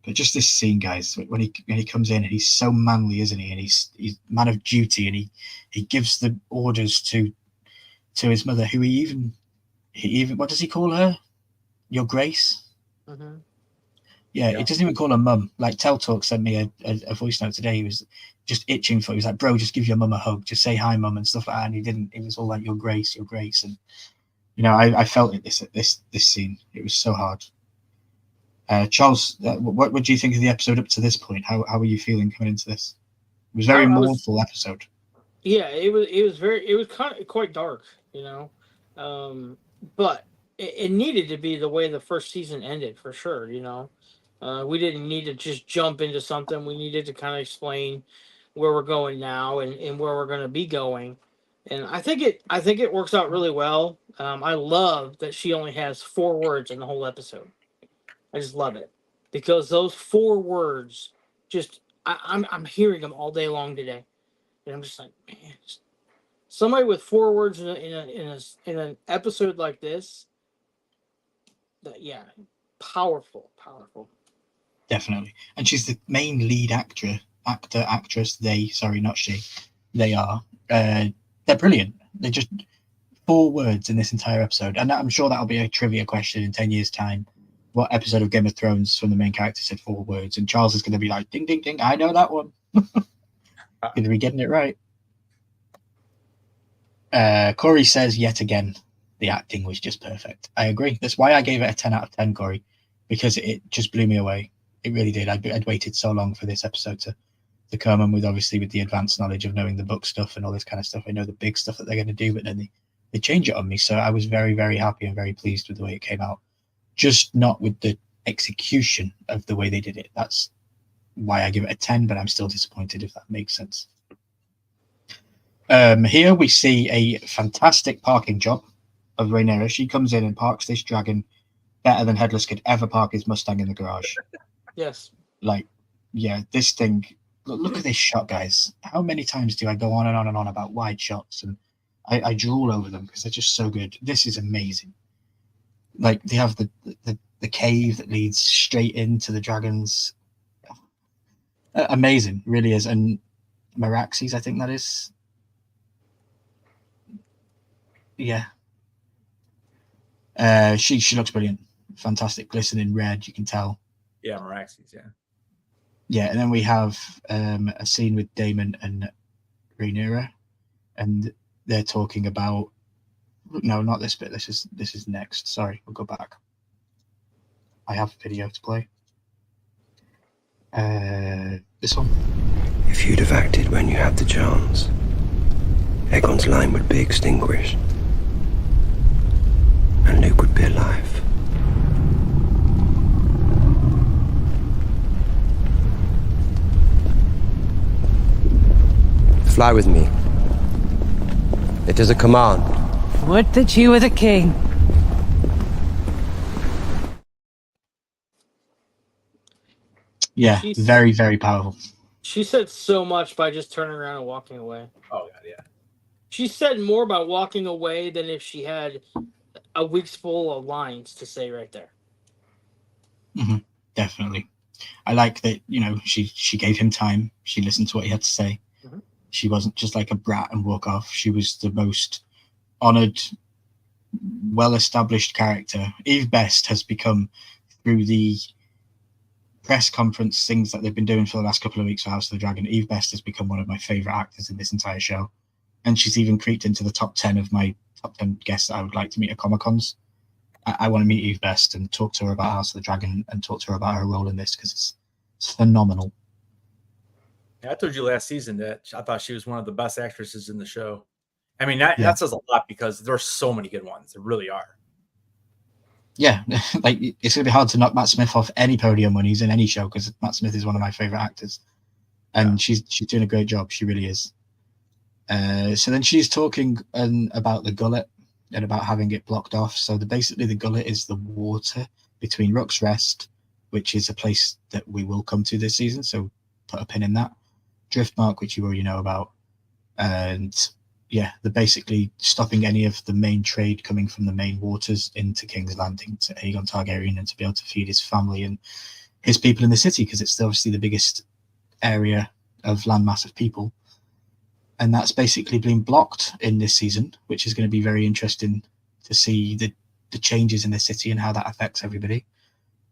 But just this scene, guys, when he comes in and he's so manly, isn't he? And he's man of duty, and he gives the orders to his mother, who he even what does he call her? Your Grace. Mm-hmm. Yeah, he doesn't even call her mum. Like Tell Talk sent me a voice note today. He was just itching for. He was like, "Bro, just give your mum a hug. Just say hi, mum," and stuff like that. And he didn't. It was all like, "Your Grace, Your Grace," and I felt it. This scene. It was so hard. Charles, what do you think of the episode up to this point? How were you feeling coming into this? It was a very mournful episode. Yeah, it was kind of quite dark, but it needed to be the way the first season ended for sure. We didn't need to just jump into something. We needed to kind of explain where we're going now and where we're going to be going. And I think it works out really well. I love that she only has 4 words in the whole episode. I just love it because those 4 words I'm hearing them all day long today, and I'm just like, man, somebody with 4 words in an episode like this. Powerful. Definitely, and she's the main lead actress. Not she. They are. They're brilliant. They're just 4 words in this entire episode, and I'm sure that'll be a trivia question in 10 years' time. What episode of Game of Thrones from the main character said 4 words? And Charles is going to be like, ding, ding, ding, I know that one. Going to be getting it right. Corey says, yet again, the acting was just perfect. I agree. That's why I gave it a 10 out of 10, Corey, because it just blew me away. It really did. I'd waited so long for this episode to come, and with the advanced knowledge of knowing the book stuff and all this kind of stuff, I know the big stuff that they're going to do, but then they change it on me. So I was very, very happy and very pleased with the way it came out. Just not with the execution of the way they did it. That's why I give it a 10, but I'm still disappointed, if that makes sense. Here we see a fantastic parking job of Rhaenyra. She comes in and parks this dragon better than Headless could ever park his Mustang in the garage. Yes. This thing, look at this shot, guys. How many times do I go on and on and on about wide shots? And I drool over them because they're just so good. This is amazing. Like, they have the cave that leads straight into the dragons. Amazing, really is. And Meraxes, I think that is. Yeah. She looks brilliant. Fantastic, glistening red, you can tell. Yeah, Meraxes, yeah. Yeah, and then we have a scene with Daemon and Rhaenyra, and they're talking about. No, not this bit. This is next. Sorry, we'll go back. I have a video to play. This one. If you'd have acted when you had the chance, Aegon's line would be extinguished, and Luke would be alive. Fly with me. It is a command. Would that you were the king. Yeah, very, very powerful. She said so much by just turning around and walking away. Oh, God, yeah. She said more by walking away than if she had a week's full of lines to say right there. Mm-hmm, definitely. I like that, she gave him time. She listened to what he had to say. Mm-hmm. She wasn't just like a brat and walk off. She was the most honored, well-established character. Eve Best has become, through the press conference things that they've been doing for the last couple of weeks for House of the Dragon, Eve Best has become one of my favorite actors in this entire show. And she's even creeped into the top 10 of my top 10 guests that I would like to meet at Comic-Cons. I want to meet Eve Best and talk to her about House of the Dragon and talk to her about her role in this, because it's phenomenal. Yeah, I told you last season that I thought she was one of the best actresses in the show. I mean, that says a lot because there's so many good ones. There really are. Yeah, like, it's going to be hard to knock Matt Smith off any podium when he's in any show, because Matt Smith is one of my favorite actors. And she's doing a great job. She really is. So then she's talking about the gullet and about having it blocked off. So basically the gullet is the water between Rook's Rest, which is a place that we will come to this season, so put a pin in that. Driftmark, which you already know about, and yeah, they're basically stopping any of the main trade coming from the main waters into King's Landing to Aegon Targaryen, and to be able to feed his family and his people in the city, because it's obviously the biggest area of landmass of people. And that's basically been blocked in this season, which is going to be very interesting to see the changes in the city and how that affects everybody,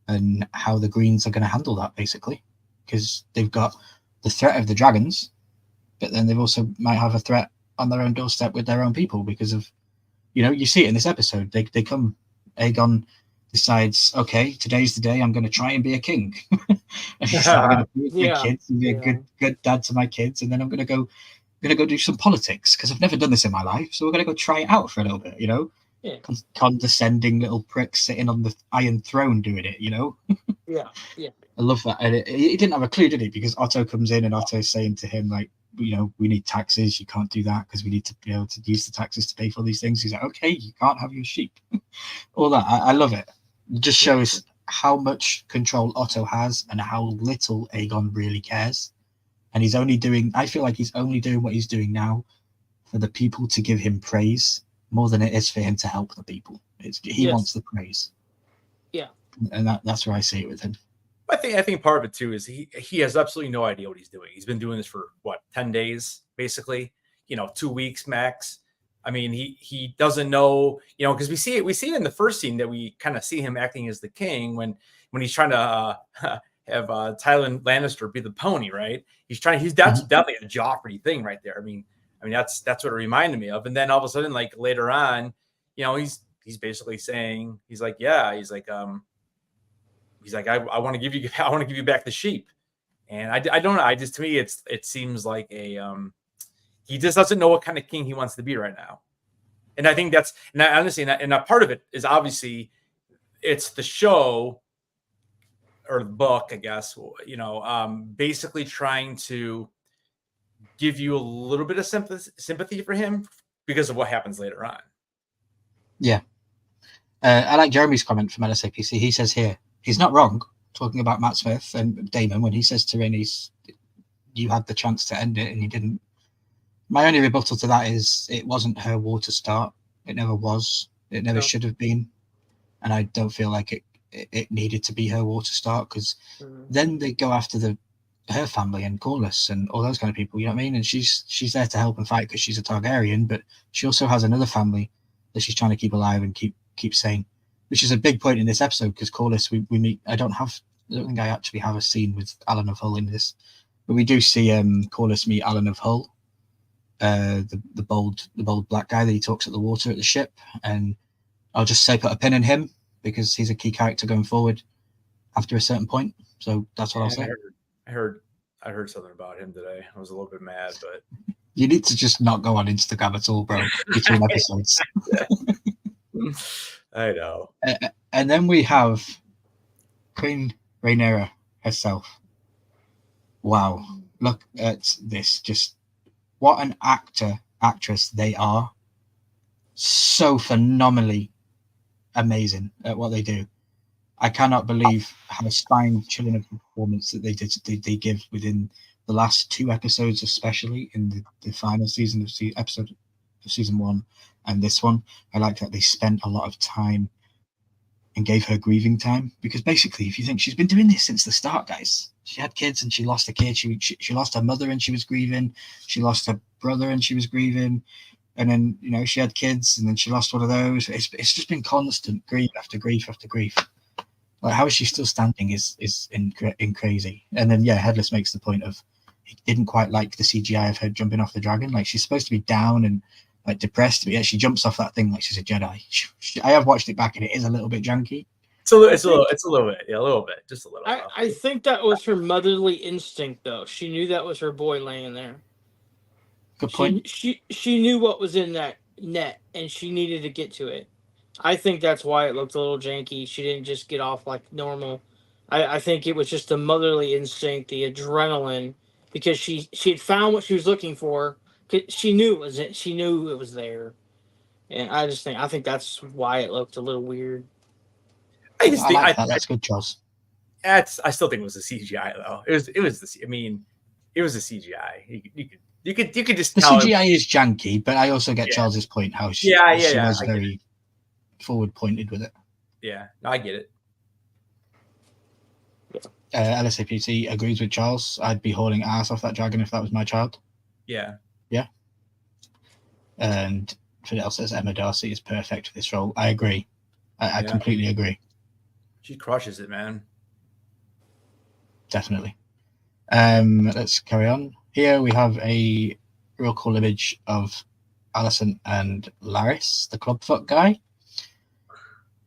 and how the Greens are going to handle that, basically, because they've got the threat of the dragons, but then they've also might have a threat on their own doorstep with their own people because of, you see it in this episode. They come, Aegon decides, okay, today's the day I'm going to try and be a king. And he's like, I'm going to be good kids and be a good dad to my kids, and then I'm going to go do some politics because I've never done this in my life, so we're going to go try it out for a little bit, Yeah. Condescending little prick sitting on the Iron Throne doing it, Yeah. I love that. And he didn't have a clue, did he? Because Otto comes in and Otto's saying to him, like, we need taxes. You can't do that because we need to be able to use the taxes to pay for these things. He's like, okay, you can't have your sheep. All that. I love it. It just shows how much control Otto has and how little Aegon really cares. And I feel like he's only doing what he's doing now for the people to give him praise more than it is for him to help the people. He wants the praise. Yeah. And that's where I see it with him. I think part of it too is he has absolutely no idea what he's doing. He's been doing this for 10 days, basically, 2 weeks max. I mean, he doesn't know, because we see it in the first scene that we kind of see him acting as the king when he's trying to have Tywin Lannister be the pony, right? That's definitely a Joffrey thing right there. I mean, that's what it reminded me of. And then all of a sudden, like later on, he's basically saying, I want to give you back the sheep. And I don't know. To me, it seems like he just doesn't know what kind of king he wants to be right now. And I think and part of it is obviously it's the show or the book, I guess, basically trying to give you a little bit of sympathy for him because of what happens later on. Yeah. I like Jeremy's comment from LSAPC. He says here, he's not wrong, talking about Matt Smith and Daemon, when he says to Rhaenys, you had the chance to end it and you didn't. My only rebuttal to that is it wasn't her war to start. It never was. It never should have been. And I don't feel like it needed to be her war to start, because then they go after her family and Corlys and all those kind of people, you know what I mean? And she's there to help and fight because she's a Targaryen, but she also has another family that she's trying to keep alive and keep sane, which is a big point in this episode, because Corlys, we meet. I don't think I actually have a scene with Alan of Hull in this, but we do see Corlys meet Alan of Hull, the bold black guy that he talks at the water at the ship. And I'll just say put a pin in him because he's a key character going forward after a certain point. So that's what I'll say. I heard something about him today. I was a little bit mad, but you need to just not go on Instagram at all, bro, between episodes. I know. And then we have Queen Rhaenyra herself. Wow. Look at this. Just what an actress they are. So phenomenally amazing at what they do. I cannot believe how spine-chilling of a performance that they give within the last 2 episodes, especially in the final season of season 1 and this one. I like that they spent a lot of time and gave her grieving time, because basically, if you think, she's been doing this since the start, guys. She had kids and she lost a kid. She lost her mother and she was grieving. She lost her brother and she was grieving. And then, she had kids and then she lost one of those. It's just been constant grief after grief after grief. Like, how is she still standing is in crazy. And then, Headless makes the point of he didn't quite like the CGI of her jumping off the dragon. Like, she's supposed to be down and like depressed, but she jumps off that thing like she's a Jedi. I have watched it back and it is a little bit janky. It's a little bit, a little bit, just a little. I think that was her motherly instinct, though. She knew that was her boy laying there. Good point. She knew what was in that net, and she needed to get to it. I think that's why it looked a little janky. She didn't just get off like normal. I think it was just the motherly instinct, the adrenaline, because she had found what she was looking for. She knew it was it. She knew it was there, and I think that's why it looked a little weird. I just I think like that. That's good, Charles. I still think it was a CGI though. It was the. I mean, it was a CGI. You could just The tell. CGI is janky, but I also get Yeah. Charles's point how she Yeah, was I get very forward pointed with it. Yeah, no, I get it. LSAPT agrees with Charles. I'd be hauling ass off that dragon if that was my child. Yeah. Yeah. And Fidel says Emma Darcy is perfect for this role. I agree. I completely agree. She crushes it, man. Definitely. Let's carry on. Here we have a real cool image of Alicent and Laris, the clubfoot guy.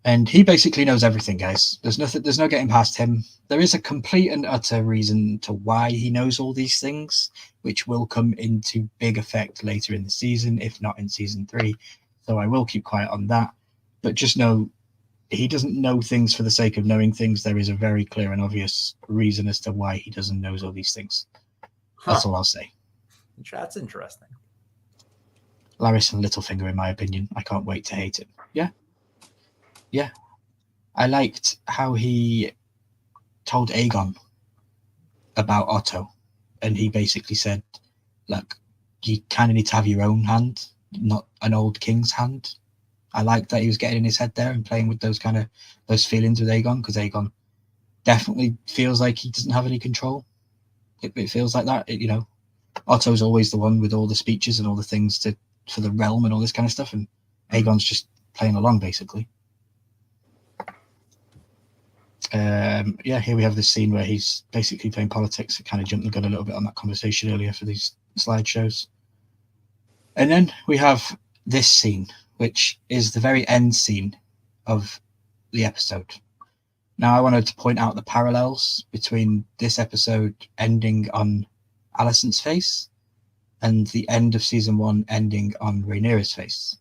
And he basically knows everything, guys. There's no getting past him. There is a complete and utter reason to why he knows all these things, which will come into big effect later in the season, if not in season 3. So I will keep quiet on that. But just know he doesn't know things for the sake of knowing things. There is a very clear and obvious reason as to why he doesn't know all these things. That's all I'll say. That's interesting. Laris and Littlefinger, in my opinion. I can't wait to hate it. Yeah. Yeah. I liked how he told Aegon about Otto. And he basically said, look, you kind of need to have your own hand, not an old king's hand. I like that he was getting in his head there and playing with those feelings with Aegon, because Aegon definitely feels like he doesn't have any control. It feels like that. Otto's always the one with all the speeches and all the things for the realm and all this kind of stuff, and Aegon's just playing along, basically. Here we have this scene where he's basically playing politics. I kind of jumped the gun a little bit on that conversation earlier for these slideshows. And then we have this scene, which is the very end scene of the episode. Now, I wanted to point out the parallels between this episode ending on Alicent's face and the end of season 1 ending on Rhaenyra's face,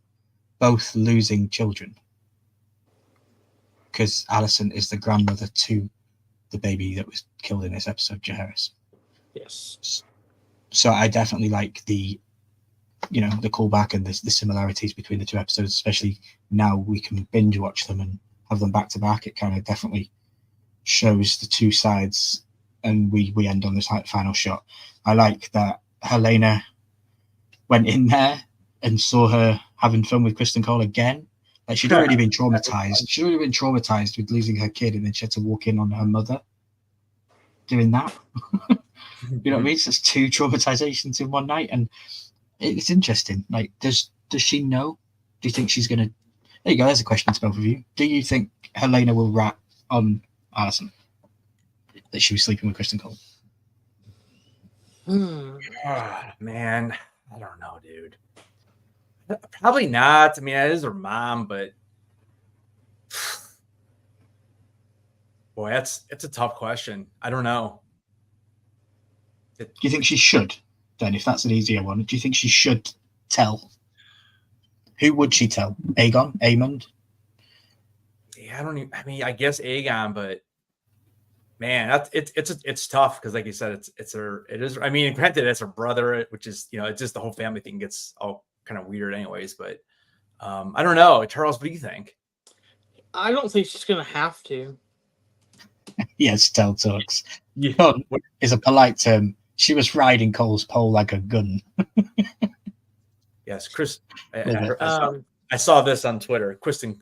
both losing children. Because Alicent is the grandmother to the baby that was killed in this episode, Jaehaerys. Yes. So I definitely like the callback and the similarities between the two episodes, especially now we can binge watch them and have them back to back. It kind of definitely shows the two sides, and we end on this final shot. I like that Helena went in there and saw her having fun with Kristen Cole again. Like, she'd already been traumatized. She'd already been traumatized with losing her kid, and then she had to walk in on her mother doing that. You know what I mean? So it's 2 traumatizations in one night, and it's interesting. Like, does she know? Do you think she's gonna? There you go. There's a question to both of you. Do you think Helena will rat on Alicent that she was sleeping with Kristen Cole? Man, I don't know, dude. Probably not. I mean, it is her mom, but boy, it's a tough question. I don't know. Do you think she should? Then, if that's an easier one, do you think she should tell? Who would she tell? Aegon? Aemond? Yeah, I guess Aegon, but man, it's tough because, like you said, it is. I mean, granted, it's her brother, which is, it's just the whole family thing gets all kind of weird, anyways. But I don't know, Charles. What do you think? I don't think she's gonna have to. Yes, tell talks. Yeah, is a polite term. She was riding Cole's pole like a gun. Yes, Chris. I saw this on Twitter. Kristen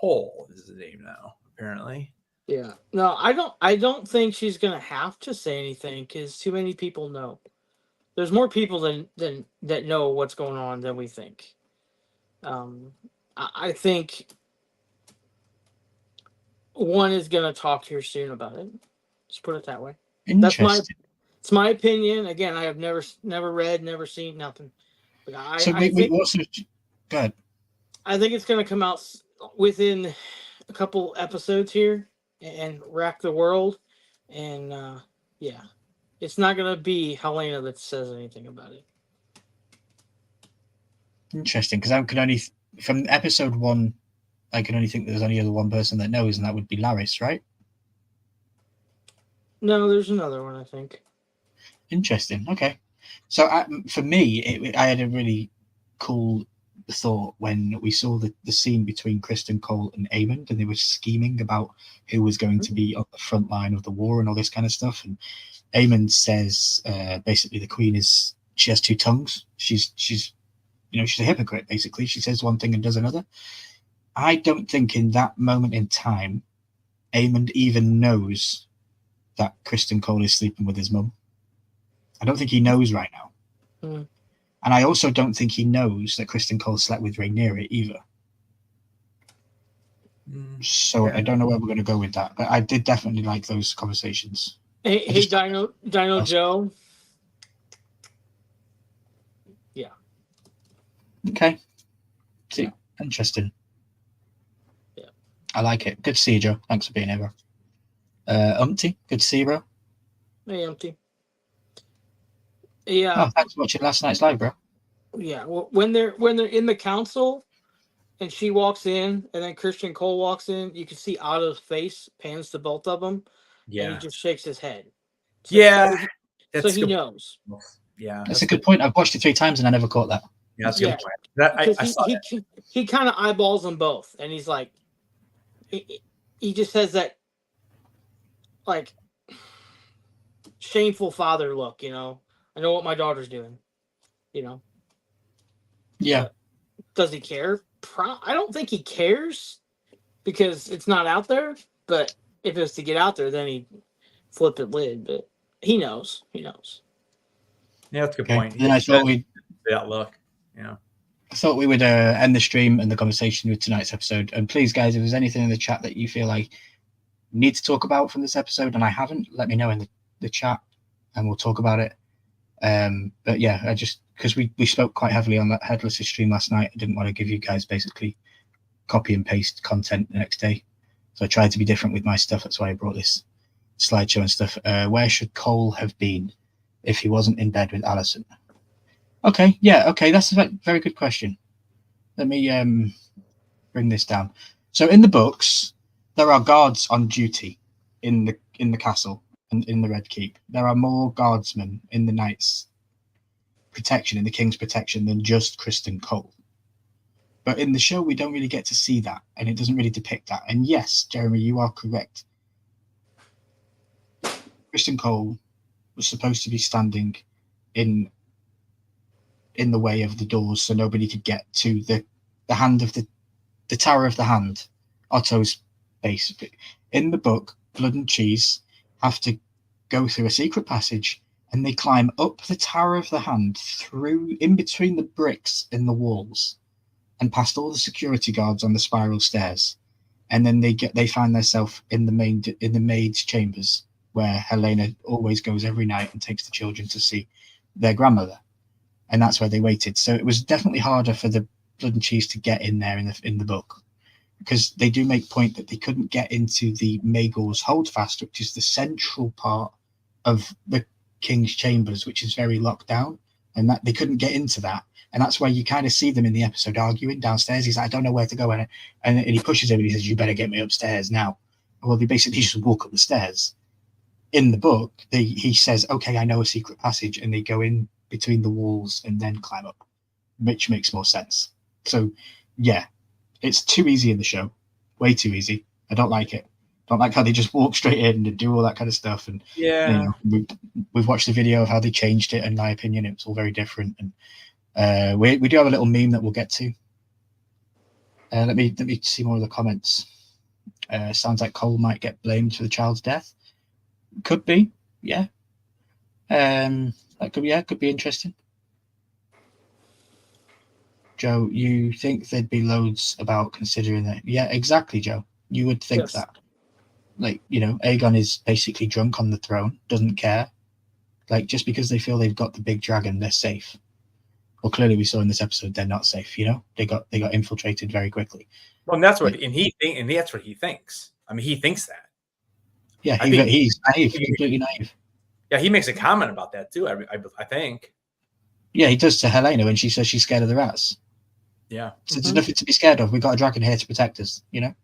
Cole is his name now, apparently. Yeah. No, I don't think she's gonna have to say anything because too many people know. There's more people than that know what's going on than we think. I think one is gonna talk to her soon about it. Let's put it that way. It's my opinion. Again, I have never read, never seen, nothing. But I think it's going to come out within a couple episodes here and rack the world. And it's not going to be Helena that says anything about it. Interesting, because I can only from episode 1, I can only think there's only other one person that knows, and that would be Laris, right? No, there's another one, I think. Interesting. Okay. So for me, I had a really cool thought when we saw the scene between Kristen Cole and Aemond, and they were scheming about who was going to be on the front line of the war and all this kind of stuff. And Aemond says basically the queen she has two tongues. She's a hypocrite, basically. She says one thing and does another. I don't think in that moment in time, Aemond even knows that Kristen Cole is sleeping with his mum. I don't think he knows right now. Mm. And I also don't think he knows that Kristen Cole slept with Rhaenyra either. So I don't know where we're going to go with that. But I did definitely like those conversations. Hey, Dino Joe. Yeah. Okay. See, interesting. Yeah. I like it. Good to see you, Joe. Thanks for being here, bro. Umpty, good to see you, bro. Hey, Umpty. Yeah. Oh, thanks for watching last night's live, bro. Yeah. Well, when they're in the council, and she walks in, and then Christian Cole walks in, you can see Otto's face pans to both of them. Yeah. And he just shakes his head. So, Yeah. So he knows. Yeah. That's a good point. I've watched it 3 times and I never caught that. Yeah, that's a good point. I saw that. He kind of eyeballs them both, and he's like, he just has that like shameful father look, you know. I know what my daughter's doing, you know. Yeah. Does he care? I don't think he cares because it's not out there. But if it was to get out there, then he'd flip the lid. But he knows. He knows. Yeah, that's a good point. Then I thought that look. Yeah. I thought we would end the stream and the conversation with tonight's episode. And please, guys, if there's anything in the chat that you feel like you need to talk about from this episode and I haven't, let me know in the chat and we'll talk about it. But yeah, I just because we spoke quite heavily on that Headless stream last night, I didn't want to give you guys basically copy and paste content the next day. So I tried to be different with my stuff. That's why I brought this slideshow and stuff. Where should Cole have been if he wasn't in bed with Alicent? Okay, yeah, okay, that's a very good question. Let me bring this down. So in the books, there are guards on duty in the castle and in the Red Keep. There are more guardsmen in the Knights' protection, in the King's protection, than just Kristen Cole. But in the show, we don't really get to see that, and it doesn't really depict that. And yes, Jeremy, you are correct. Kristen Cole was supposed to be standing in the way of the doors so nobody could get to the hand of the Tower of the Hand, Otto's base. In the book, Blood and Cheese have to go through a secret passage and they climb up the Tower of the Hand through in between the bricks in the walls and past all the security guards on the spiral stairs. And then they find themselves in the maid's chambers where Helena always goes every night and takes the children to see their grandmother. And that's where they waited. So it was definitely harder for the Blood and Cheese to get in there in the book, because they do make point that they couldn't get into the Maegor's Holdfast, which is the central part of the King's chambers, which is very locked down, and that they couldn't get into that. And that's where you kind of see them in the episode arguing downstairs. He's like, I don't know where to go. And he pushes him and he says, you better get me upstairs now. Well, they basically just walk up the stairs. In the book, he says, okay, I know a secret passage, and they go in between the walls and then climb up, which makes more sense. So yeah, it's too easy in the show, way too easy. I don't like it. Don't like how they just walk straight in and do all that kind of stuff. And yeah, we've watched the video of how they changed it. In my opinion, it was all very different. And we do have a little meme that we'll get to. Let me see more of the comments. Sounds like Cole might get blamed for the child's death. Could be, yeah. That could be interesting. Joe, you think there'd be loads about considering that? Yeah, exactly, Joe. You would think that. Like, Aegon is basically drunk on the throne, doesn't care. Like, just because they feel they've got the big dragon, they're safe. Well, clearly we saw in this episode they're not safe. They got infiltrated very quickly. Well, and that's what that's what he thinks. I mean, he thinks that. Yeah, he's naive, completely naive. Yeah, he makes a comment about that too. I think. Yeah, he does to Helena when she says she's scared of the rats. Yeah, so there's nothing to be scared of. We've got a dragon here to protect us. Yep.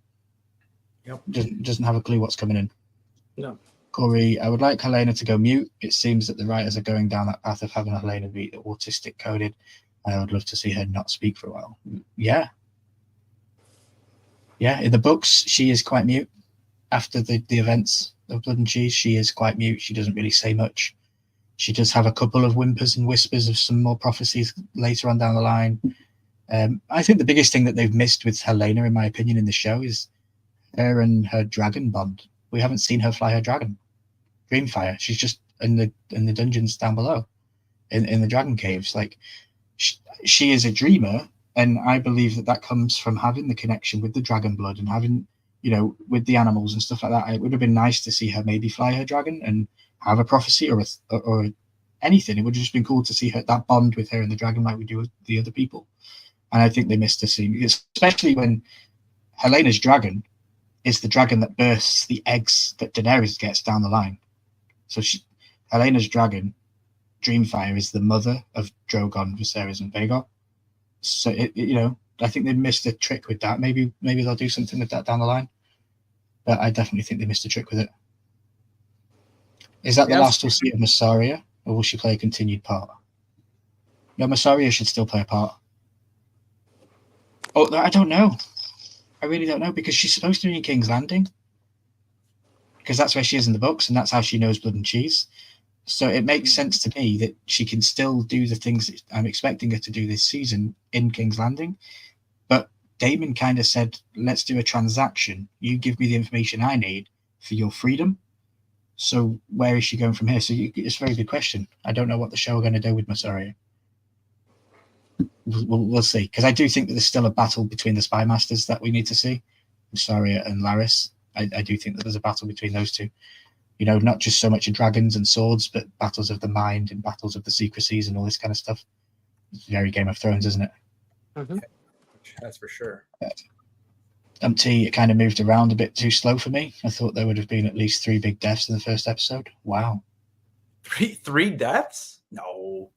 Doesn't have a clue what's coming in. No. Corey, I would like Helena to go mute. It seems that the writers are going down that path of having Helena be autistic coded. I would love to see her not speak for a while. Yeah. Yeah, in the books, she is quite mute. After the events of Blood and Cheese, she is quite mute. She doesn't really say much. She does have a couple of whimpers and whispers of some more prophecies later on down the line. I think the biggest thing that they've missed with Helena, in my opinion, in the show is her and her dragon bond. We haven't seen her fly her dragon, Dreamfire. She's just in the dungeons down below, in the dragon caves. Like she is a dreamer, and I believe that comes from having the connection with the dragon blood and having, with the animals and stuff like that. It would have been nice to see her maybe fly her dragon and have a prophecy or anything. It would have just been cool to see her, that bond with her and the dragon like we do with the other people. And I think they missed a scene, especially when Helena's dragon is the dragon that bursts the eggs that Daenerys gets down the line. So Helena's dragon, Dreamfire, is the mother of Drogon, Viserys, and Vhagar. So I think they missed a trick with that. Maybe they'll do something with that down the line. But I definitely think they missed a trick with it. Is that the last we'll see of Mysaria, or will she play a continued part? No, Mysaria should still play a part. Oh, I don't know. I really don't know, because she's supposed to be in King's Landing, because that's where she is in the books, and that's how she knows Blood and Cheese. So it makes sense to me that she can still do the things that I'm expecting her to do this season in King's Landing. But Daemon kind of said, let's do a transaction. You give me the information I need for your freedom. So where is she going from here? So it's a very good question. I don't know what the show are going to do with Mysaria. We'll see, because I do think that there's still a battle between the Spy Masters that we need to see, Mysaria and Larys. I do think that there's a battle between those two. Not just so much in dragons and swords, but battles of the mind and battles of the secrecies and all this kind of stuff. It's very Game of Thrones, isn't it? Mm-hmm. That's for sure. It kind of moved around a bit too slow for me. I thought there would have been at least 3 big deaths in the first episode. Wow. Three deaths? No.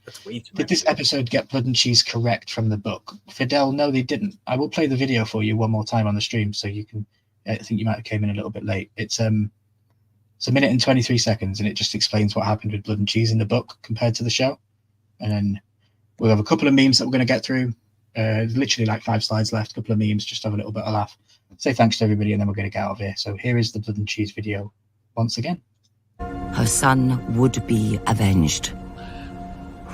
That's way too Did this episode get Blood and Cheese correct from the book? Fidel, no, they didn't. I will play the video for you one more time on the stream so you can. I think you might have came in a little bit late. It's a minute and 23 seconds, and it just explains what happened with Blood and Cheese in the book compared to the show. And then we'll have a couple of memes that we're going to get through. Literally like 5 slides left, a couple of memes, just have a little bit of laugh. Say thanks to everybody, and then we're going to get out of here. So here is the Blood and Cheese video once again. Her son would be avenged.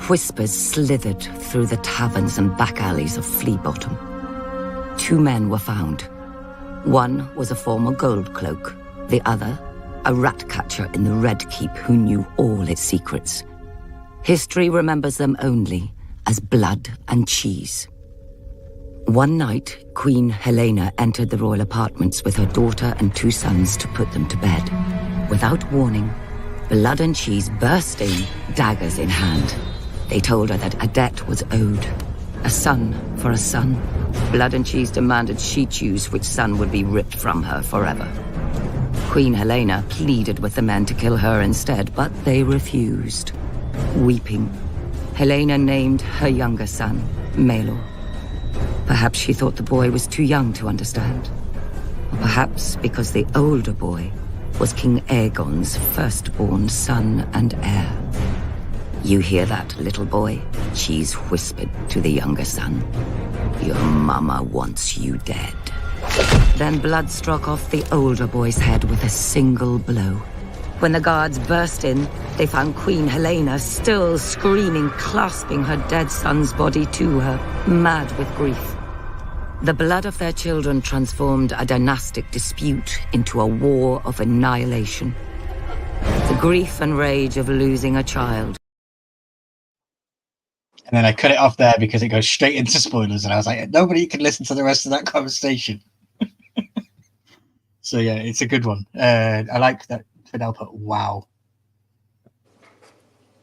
Whispers slithered through the taverns and back alleys of Flea Bottom. 2 men were found. One was a former gold cloak, the other a rat catcher in the Red Keep who knew all its secrets. History remembers them only as Blood and Cheese. One night, Queen Helena entered the royal apartments with her daughter and 2 sons to put them to bed. Without warning, Blood and Cheese burst in, daggers in hand. They told her that a debt was owed. A son for a son. Blood and Cheese demanded she choose which son would be ripped from her forever. Queen Helena pleaded with the men to kill her instead, but they refused. Weeping, Helena named her younger son, Maelor. Perhaps she thought the boy was too young to understand. Or perhaps because the older boy was King Aegon's firstborn son and heir. You hear that, little boy? Cheese whispered to the younger son. Your mama wants you dead. Then Blood struck off the older boy's head with a single blow. When the guards burst in, they found Queen Helena still screaming, clasping her dead son's body to her, mad with grief. The blood of their children transformed a dynastic dispute into a war of annihilation. The grief and rage of losing a child. And then I cut it off there because it goes straight into spoilers, and I was like, nobody can listen to the rest of that conversation. So yeah, it's a good one. I like that Fidel put wow.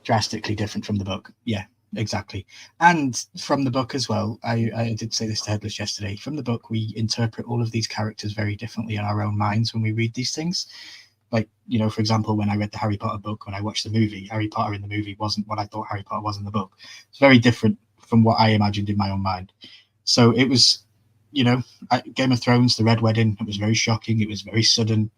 Drastically different from the book. Yeah, exactly. And from the book as well, I did say this to Headless yesterday, from the book we interpret all of these characters very differently in our own minds when we read these things. Like, for example, when I read the Harry Potter book, when I watched the movie, Harry Potter in the movie wasn't what I thought Harry Potter was in the book. It's very different from what I imagined in my own mind. So it was, Game of Thrones, the Red Wedding, it was very shocking. It was very sudden.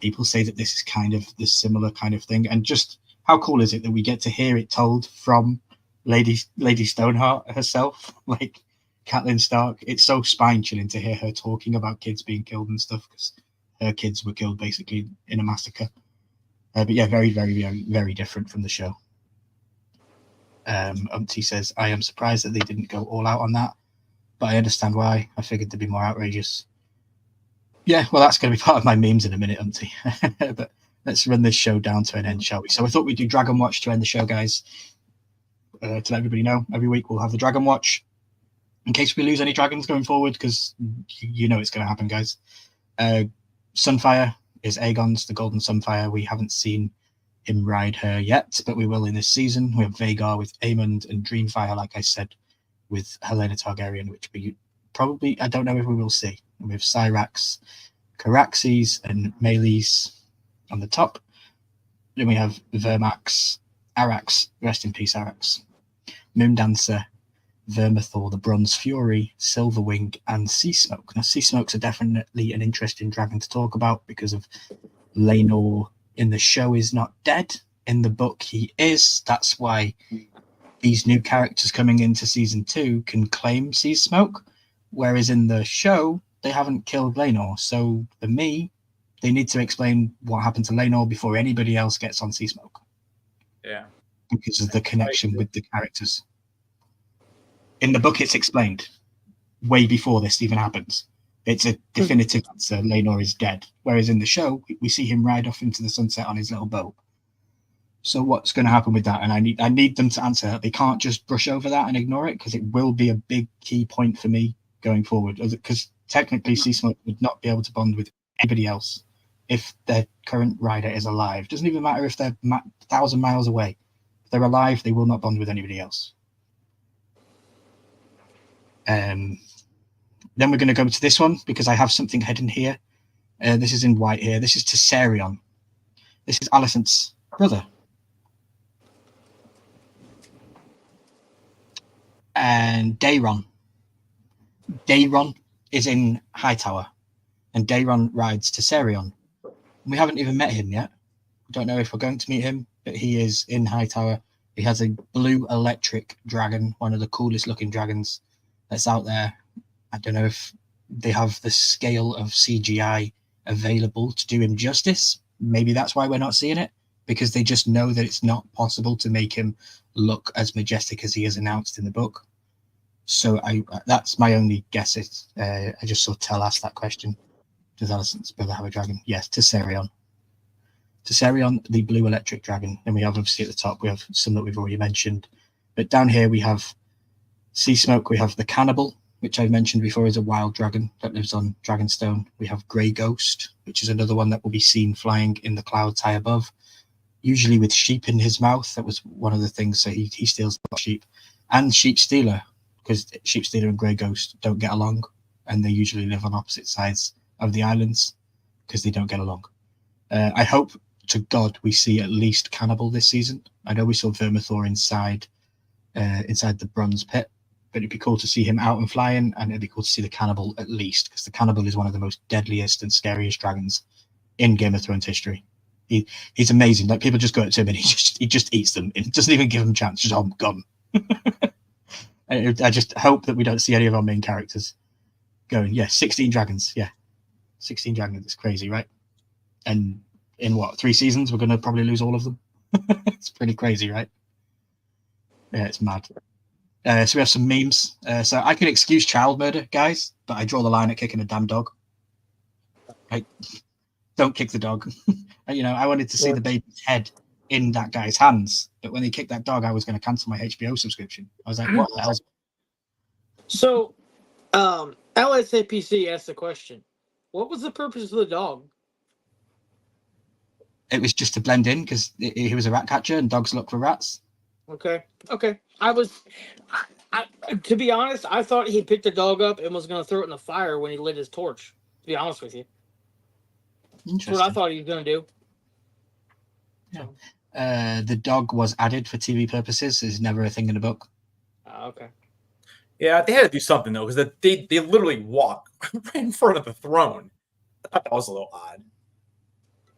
People say that this is kind of the similar kind of thing. And just how cool is it that we get to hear it told from Lady Stoneheart herself, like Catelyn Stark. It's so spine chilling to hear her talking about kids being killed and stuff, because her kids were killed basically in a massacre. But yeah, very, very, very, very different from the show. Umpty says, I am surprised that they didn't go all out on that, but I understand why. I figured they'd be more outrageous. Yeah, well, that's going to be part of my memes in a minute, Umpty. But let's run this show down to an end, shall we? So I thought we'd do Dragon Watch to end the show, guys. To let everybody know, every week we'll have the Dragon Watch in case we lose any dragons going forward, because you know it's going to happen, guys. Sunfire is Aegon's, the Golden Sunfire. We haven't seen him ride her yet, but we will in this season. We have Vhagar with Aemond and Dreamfire, like I said, with Helena Targaryen, which we probably, I don't know if we will see. And we have Syrax, Caraxes, and Meleys on the top. Then we have Vermax, Arax, rest in peace, Arax, Moondancer, Vermithor, the Bronze Fury, Silverwing, and Seasmoke. Now, Seasmoke's are definitely an interesting dragon to talk about because of Laenor in the show is not dead. In the book, he is. That's why these new characters coming into season 2 can claim Seasmoke, whereas in the show, they haven't killed Laenor. So, for me, they need to explain what happened to Laenor before anybody else gets on Seasmoke. Yeah. Because of the connection with the characters. In the book, it's explained way before this even happens. It's a definitive answer. Laenor is dead. Whereas in the show, we see him ride off into the sunset on his little boat. So what's going to happen with that? And I need them to answer that. They can't just brush over that and ignore it, because it will be a big key point for me going forward. Because technically, Seasmoke would not be able to bond with anybody else if their current rider is alive. Doesn't even matter if they're 1,000 miles away. If they're alive, they will not bond with anybody else. Then we're going to go to this one, because I have something hidden here. This is in white here. This is Tessarion. This is Alicent's brother. And Daeron. Daeron is in Hightower, and Daeron rides Tessarion. We haven't even met him yet. I don't know if we're going to meet him, but he is in Hightower. He has a blue electric dragon, one of the coolest looking dragons that's out there. I don't know if they have the scale of CGI available to do him justice. Maybe that's why we're not seeing it, because they just know that it's not possible to make him look as majestic as he is announced in the book. So that's my only guess. I just saw Tell ask that question. Does Alicent's brother have a dragon? Yes, Tessarion. Tessarion, the blue electric dragon. Then we have, obviously, at the top, we have some that we've already mentioned. But down here we have Seasmoke. We have the Cannibal, which I've mentioned before is a wild dragon that lives on Dragonstone. We have Grey Ghost, which is another one that will be seen flying in the clouds high above, usually with sheep in his mouth. That was one of the things. So he steals a lot of sheep. And Sheep Stealer, because Sheep Stealer and Grey Ghost don't get along, and they usually live on opposite sides of the islands because they don't get along. I hope to God we see at least Cannibal this season. I know we saw Vermithor inside the Bronze Pit, but it'd be cool to see him out and flying, and it'd be cool to see the Cannibal at least, because the Cannibal is one of the most deadliest and scariest dragons in Game of Thrones history. He's amazing. Like, people just go up to him and he just eats them. It doesn't even give them a chance. Just, oh, gone. I just hope that we don't see any of our main characters going, 16 dragons. Yeah, 16 dragons. It's crazy, right? And in 3 seasons, we're going to probably lose all of them. It's pretty crazy, right? Yeah, it's mad. So we have some memes. So I can excuse child murder, guys, but I draw the line at kicking a damn dog. Right? Don't kick the dog. I wanted to see the baby's head in that guy's hands, but when they kicked that dog, I was going to cancel my HBO subscription. I was like, what the hell? So, LSAPC asked the question, what was the purpose of the dog? It was just to blend in, because he was a rat catcher and dogs look for rats. Okay. To be honest, I thought he picked the dog up and was going to throw it in the fire when he lit his torch, to be honest with you. That's what I thought he was going to do. Yeah. The dog was added for TV purposes. It's never a thing in the book. Okay. Yeah, they had to do something, though, because they literally walk right in front of the throne. I thought that was a little odd.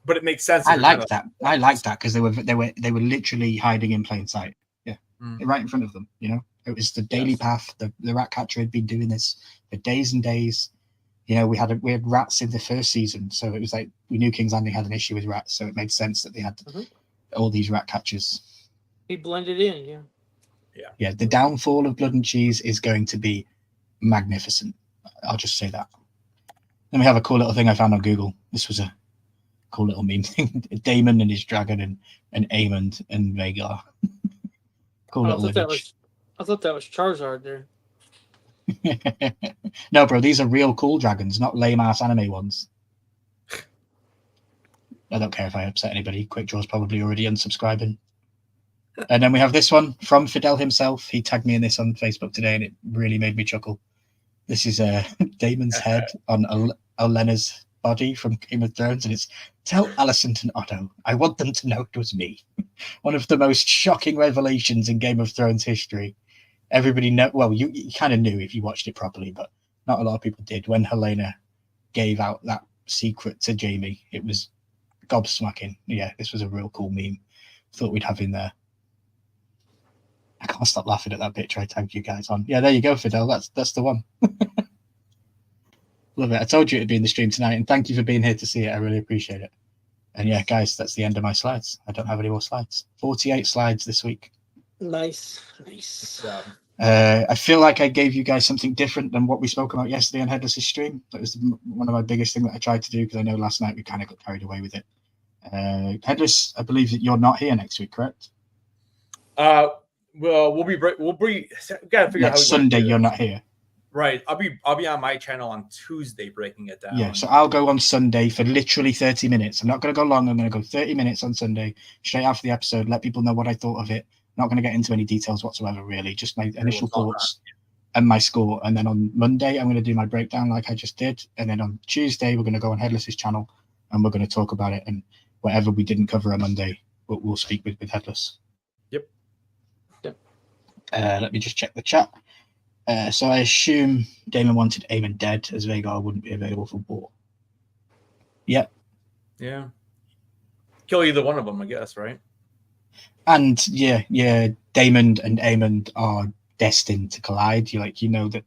But it makes sense. I like that. I like that, because they were literally hiding in plain sight. Yeah. right in front of them. You know, it was the daily path. The rat catcher had been doing this for days and days. You know, we had rats in the first season, so it was like we knew King's Landing had an issue with rats, so it made sense that they had all these rat catchers. He blended in, Yeah. The downfall of Blood and Cheese is going to be magnificent. I'll just say that. Then we have a cool little thing I found on Google. This was a cool little meme thing. Daemon and his dragon and Aemond and Vhagar. Cool little image. I thought that was Charizard there. No, bro, these are real cool dragons, not lame ass anime ones. I don't care if I upset anybody. Quickdraw's probably already unsubscribing. And then we have this one from Fidel himself. He tagged me in this on Facebook today, and it really made me chuckle. This is Daemon's head on Olenna's body from Game of Thrones, and it's "Tell Alicent and Otto, I want them to know it was me." One of the most shocking revelations in Game of Thrones history. Everybody know. Well, you kind of knew if you watched it properly, but not a lot of people did. When Helena gave out that secret to Jaime, it was gobsmacking. Yeah, this was a real cool meme. Thought we'd have in there. I can't stop laughing at that picture I tagged you guys on. Yeah, there you go, Fidel. That's the one. Love it. I told you it'd be in the stream tonight, and thank you for being here to see it. I really appreciate it. And yeah, guys, that's the end of my slides. I don't have any more slides. 48 slides this week. Nice. I feel like I gave you guys something different than what we spoke about yesterday on Headless's stream. That was one of my biggest things that I tried to do, because I know last night we kind of got carried away with it. Headless, I believe that you're not here next week, correct? Well, we'll be gotta figure out how Sunday you're not here. Right. I'll be on my channel on Tuesday breaking it down. Yeah, so I'll go on Sunday for literally 30 minutes. I'm not going to go long. I'm going to go 30 minutes on Sunday, straight after the episode, let people know what I thought of it. Not going to get into any details whatsoever, really. Just my initial thoughts and my score. And then on Monday, I'm going to do my breakdown like I just did. And then on Tuesday, we're going to go on Headless's channel and we're going to talk about it. And whatever we didn't cover on Monday, we'll speak with Headless. Yep. Let me just check the chat. So I assume Daemon wanted Aemon dead, as Vhagar wouldn't be available for war. Yep. Yeah. Kill either one of them, I guess, right? And yeah, Daemon and Aemon are destined to collide. You know that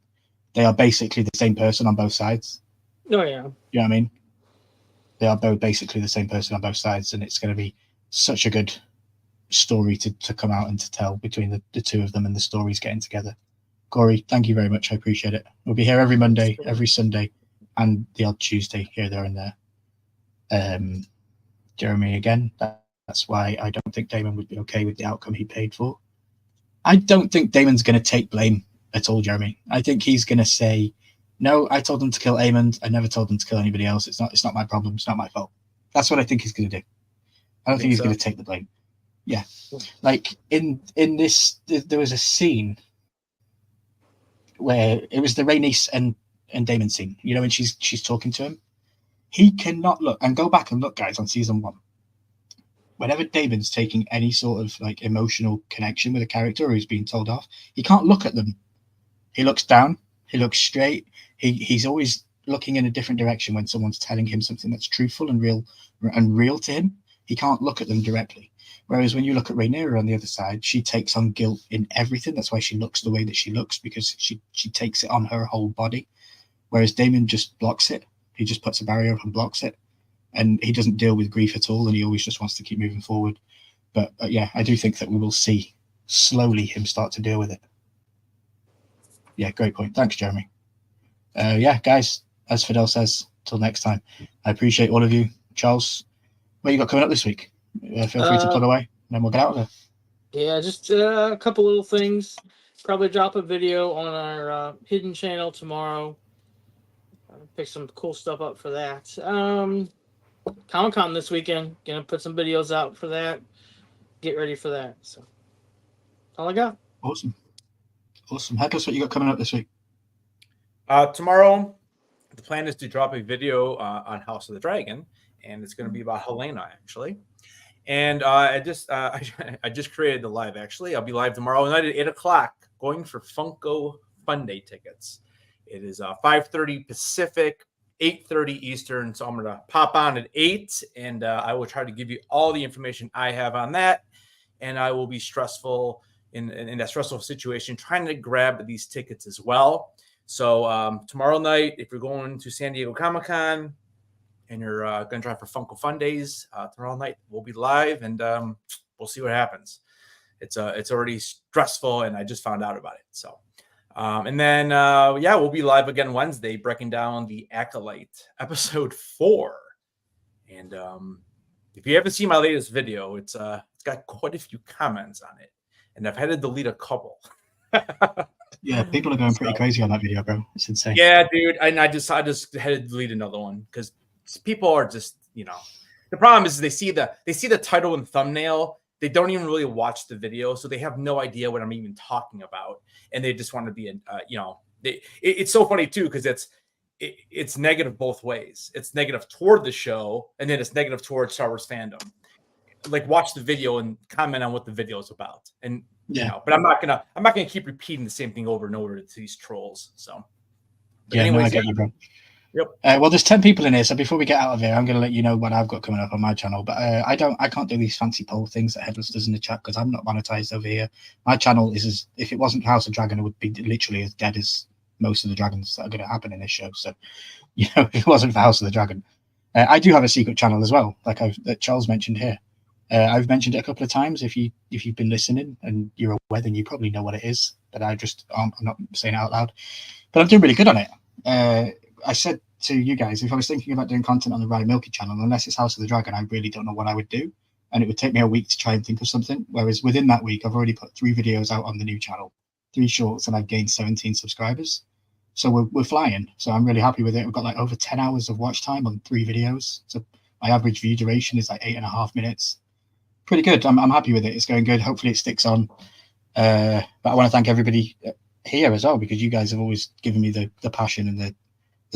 they are basically the same person on both sides. Oh yeah. You know what I mean? They are both basically the same person on both sides, and it's going to be such a good story to come out and to tell between the two of them, and the stories getting together. Corey, thank you very much. I appreciate it. We'll be here every Monday, every Sunday, and the odd Tuesday here, there, and there. Jeremy again. That's why I don't think Daemon would be okay with the outcome he paid for. I don't think Daemon's going to take blame at all, Jeremy. I think he's going to say, "No, I told them to kill Aemond. I never told them to kill anybody else. It's not my problem. It's not my fault." That's what I think he's going to do. I don't think he's going to take the blame. Yeah, like in this, there was a scene where it was the Rhaenys and Daemon scene. You know, when she's talking to him, he cannot look, and go back and look, guys, on season 1. Whenever Daemon's taking any sort of like emotional connection with a character or he's being told off, he can't look at them. He looks down. He looks straight. He's always looking in a different direction when someone's telling him something that's truthful and real to him. He can't look at them directly. Whereas when you look at Rhaenyra on the other side, she takes on guilt in everything. That's why she looks the way that she looks, because she takes it on her whole body. Whereas Daemon just blocks it. He just puts a barrier up and blocks it. And he doesn't deal with grief at all, and he always just wants to keep moving forward. But yeah, I do think that we will see slowly him start to deal with it. Yeah, great point. Thanks, Jeremy. Yeah, guys, as Fidel says, till next time. I appreciate all of you. Charles, what you got coming up this week? Feel free to plug away, and then we'll get out of there. Yeah, just a couple little things. Probably drop a video on our hidden channel tomorrow. Pick some cool stuff up for that. Comic-Con this weekend. Gonna put some videos out for that. Get ready for that. So, all I got. Awesome. Headless, what you got coming up this week? Tomorrow, the plan is to drop a video on House of the Dragon, and it's going to be about Helena, actually. And I just created the live, actually. I'll be live tomorrow night at 8 o'clock going for Funko Fun Day tickets. It is 5:30 Pacific, 8:30 Eastern. So I'm going to pop on at 8, and I will try to give you all the information I have on that. And I will be stressful in that stressful situation, trying to grab these tickets as well. So tomorrow night, if you're going to San Diego Comic-Con and you're going to try for Funko Fun Days, tomorrow night we'll be live, and we'll see what happens. It's already stressful, and I just found out about it. So, and then we'll be live again Wednesday, breaking down the Acolyte episode 4. And if you haven't seen my latest video, it's got quite a few comments on it, and I've had to delete a couple. Yeah, people are going pretty crazy on that video, bro. It's insane. Yeah, dude. And I just had to delete another one because people are just, the problem is they see the title and thumbnail. They don't even really watch the video, so they have no idea what I'm even talking about, and they just want to be it's so funny too because it's negative both ways. It's negative toward the show, and then it's negative towards Star Wars fandom. Like, watch the video and comment on what the video is about, and but I'm not gonna keep repeating the same thing over and over to these trolls. So, I get you, bro. Yep. Well, there's 10 people in here, so before we get out of here, I'm going to let you know what I've got coming up on my channel. But I can't do these fancy poll things that Headless does in the chat because I'm not monetized over here. My channel is if it wasn't House of Dragon, it would be literally as dead as most of the dragons that are going to happen in this show. So, if it wasn't for House of the Dragon, I do have a secret channel as well, like that Charles mentioned here. I've mentioned it a couple of times. If you've been listening and you're aware, then you probably know what it is. But I'm not saying it out loud. But I'm doing really good on it. I said to you guys, if I was thinking about doing content on the Ryan Milky channel, unless it's House of the Dragon, I really don't know what I would do. And it would take me a week to try and think of something. Whereas within that week, I've already put 3 videos out on the new channel, 3 shorts, and I've gained 17 subscribers. So we're flying. So I'm really happy with it. We've got like over 10 hours of watch time on 3 videos. So my average view duration is like 8.5 minutes. Pretty good. I'm happy with it. It's going good. Hopefully it sticks on. But I want to thank everybody here as well, because you guys have always given me the passion and the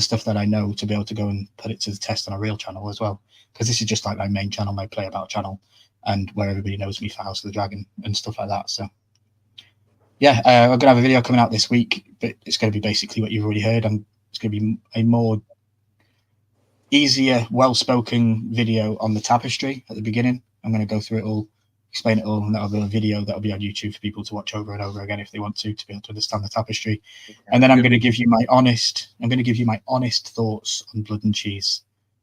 stuff that I know to be able to go and put it to the test on a real channel as well. Because this is just like my main channel, my Play About channel, and where everybody knows me for House of the Dragon and stuff like that. So yeah, I'm going to have a video coming out this week, but it's going to be basically what you've already heard. It's going to be a more easier, well-spoken video on the tapestry at the beginning. I'm going to go through it all, explain it all, and that'll be a video that'll be on YouTube for people to watch over and over again if they want to be able to understand the tapestry. And then I'm going to give you my honest thoughts on Blood and Cheese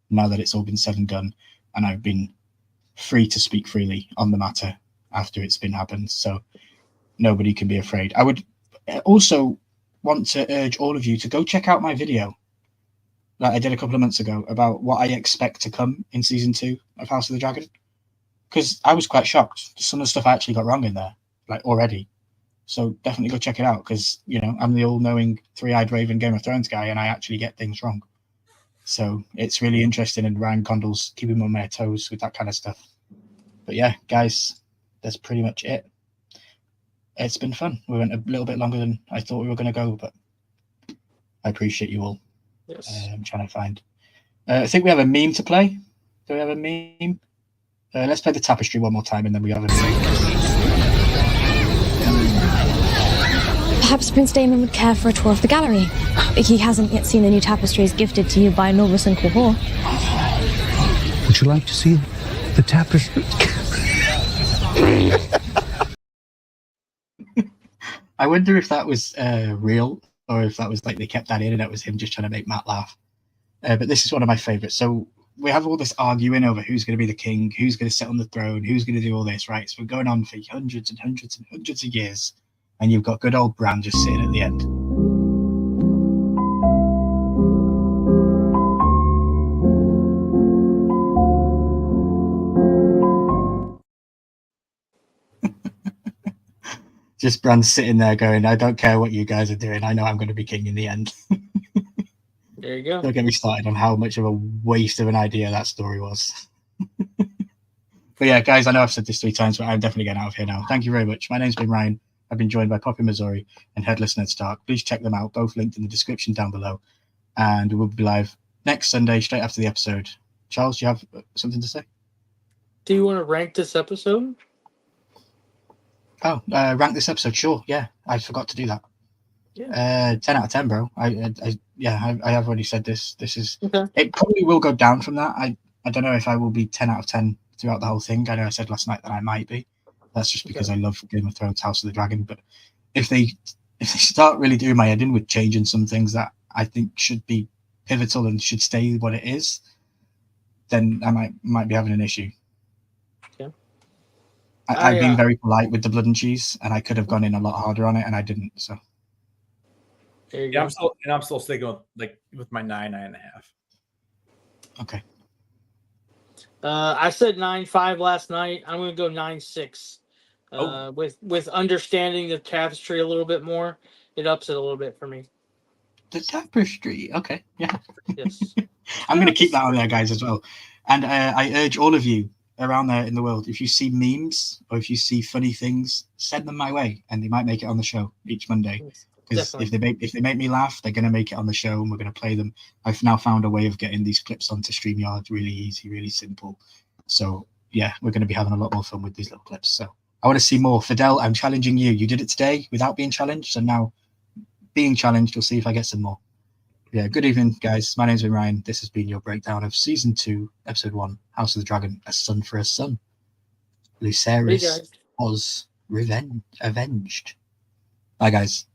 now that it's all been said and done, and I've been free to speak freely on the matter after it's been happened. So nobody can be afraid. I would also want to urge all of you to go check out my video that I did a couple of months ago about what I expect to come in season 2 of House of the Dragon. Because I was quite shocked. Some of the stuff I actually got wrong in there, like already. So definitely go check it out because, I'm the all-knowing three-eyed raven Game of Thrones guy and I actually get things wrong. So it's really interesting, and Ryan Condal's keeping me on my toes with that kind of stuff. But yeah, guys, that's pretty much it. It's been fun. We went a little bit longer than I thought we were going to go, but I appreciate you all. Yes. I'm trying to find. I think we have a meme to play. Do we have a meme? Let's play the tapestry one more time, and then we have a meme. Perhaps Prince Daemon would care for a tour of the gallery. He hasn't yet seen the new tapestries gifted to you by Novus and Quahor. Would you like to see the tapestry? I wonder if that was real, or if that was like they kept that in and it was him just trying to make Matt laugh. But this is one of my favorites. So we have all this arguing over who's going to be the king, who's going to sit on the throne, who's going to do all this, right? So we're going on for hundreds and hundreds and hundreds of years, and you've got good old Bran just sitting at the end. Just Bran sitting there going, I don't care what you guys are doing. I know I'm going to be king in the end. There you go. Don't get me started on how much of a waste of an idea that story was. But yeah, guys, I know I've said this 3 times, but I'm definitely getting out of here now. Thank you very much. My name's been Ryan. I've been joined by Poppy Missouri and Headless Ned Stark. Please check them out, both linked in the description down below. And we'll be live next Sunday, straight after the episode. Charles, do you have something to say? Do you want to rank this episode? Oh, rank this episode? Sure, yeah. I forgot to do that. Yeah. 10 out of 10, bro. I have already said this. This is Okay. It probably will go down from that. I don't know if I will be 10 out of 10 throughout the whole thing. I know I said last night that I might be, That's just because I love Game of Thrones, House of the Dragon. But if they start really doing my head in with changing some things that I think should be pivotal and should stay what it is, then I might be having an issue. Yeah. I've been very polite with the blood and cheese, and I could have gone in a lot harder on it, and I didn't. So There you Yeah, go. I'm still sticking with my 9.5. okay. I said 9.5 last night. I'm going to go 9.6. With understanding the tapestry a little bit more, it ups it a little bit for me. The tapestry. Okay. Yeah. Yes. I'm going to keep that on there, guys, as well. And I urge all of you around there in the world, if you see memes or if you see funny things, send them my way, and they might make it on the show each Monday. Because if they make me laugh, they're going to make it on the show, and we're going to play them. I've now found a way of getting these clips onto StreamYard really easy, really simple. So yeah, we're going to be having a lot more fun with these little clips. So I want to see more. Fidel, I'm challenging you. You did it today without being challenged, so now being challenged, we'll see if I get some more. Yeah, good evening, guys. My name's been Ryan. This has been your breakdown of Season 2, Episode 1, House of the Dragon, A Son for a Son. Lucerys was avenged. Bye, guys.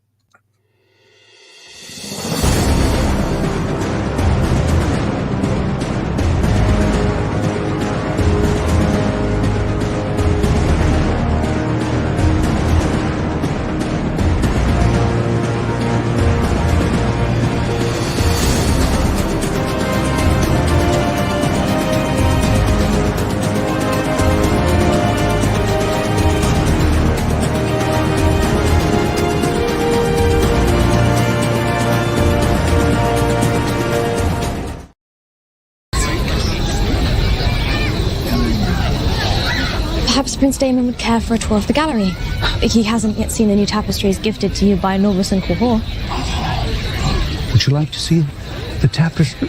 Perhaps Prince Daemon would care for a tour of the gallery. He hasn't yet seen the new tapestries gifted to you by Novus and Quahor. Would you like to see the tapestry?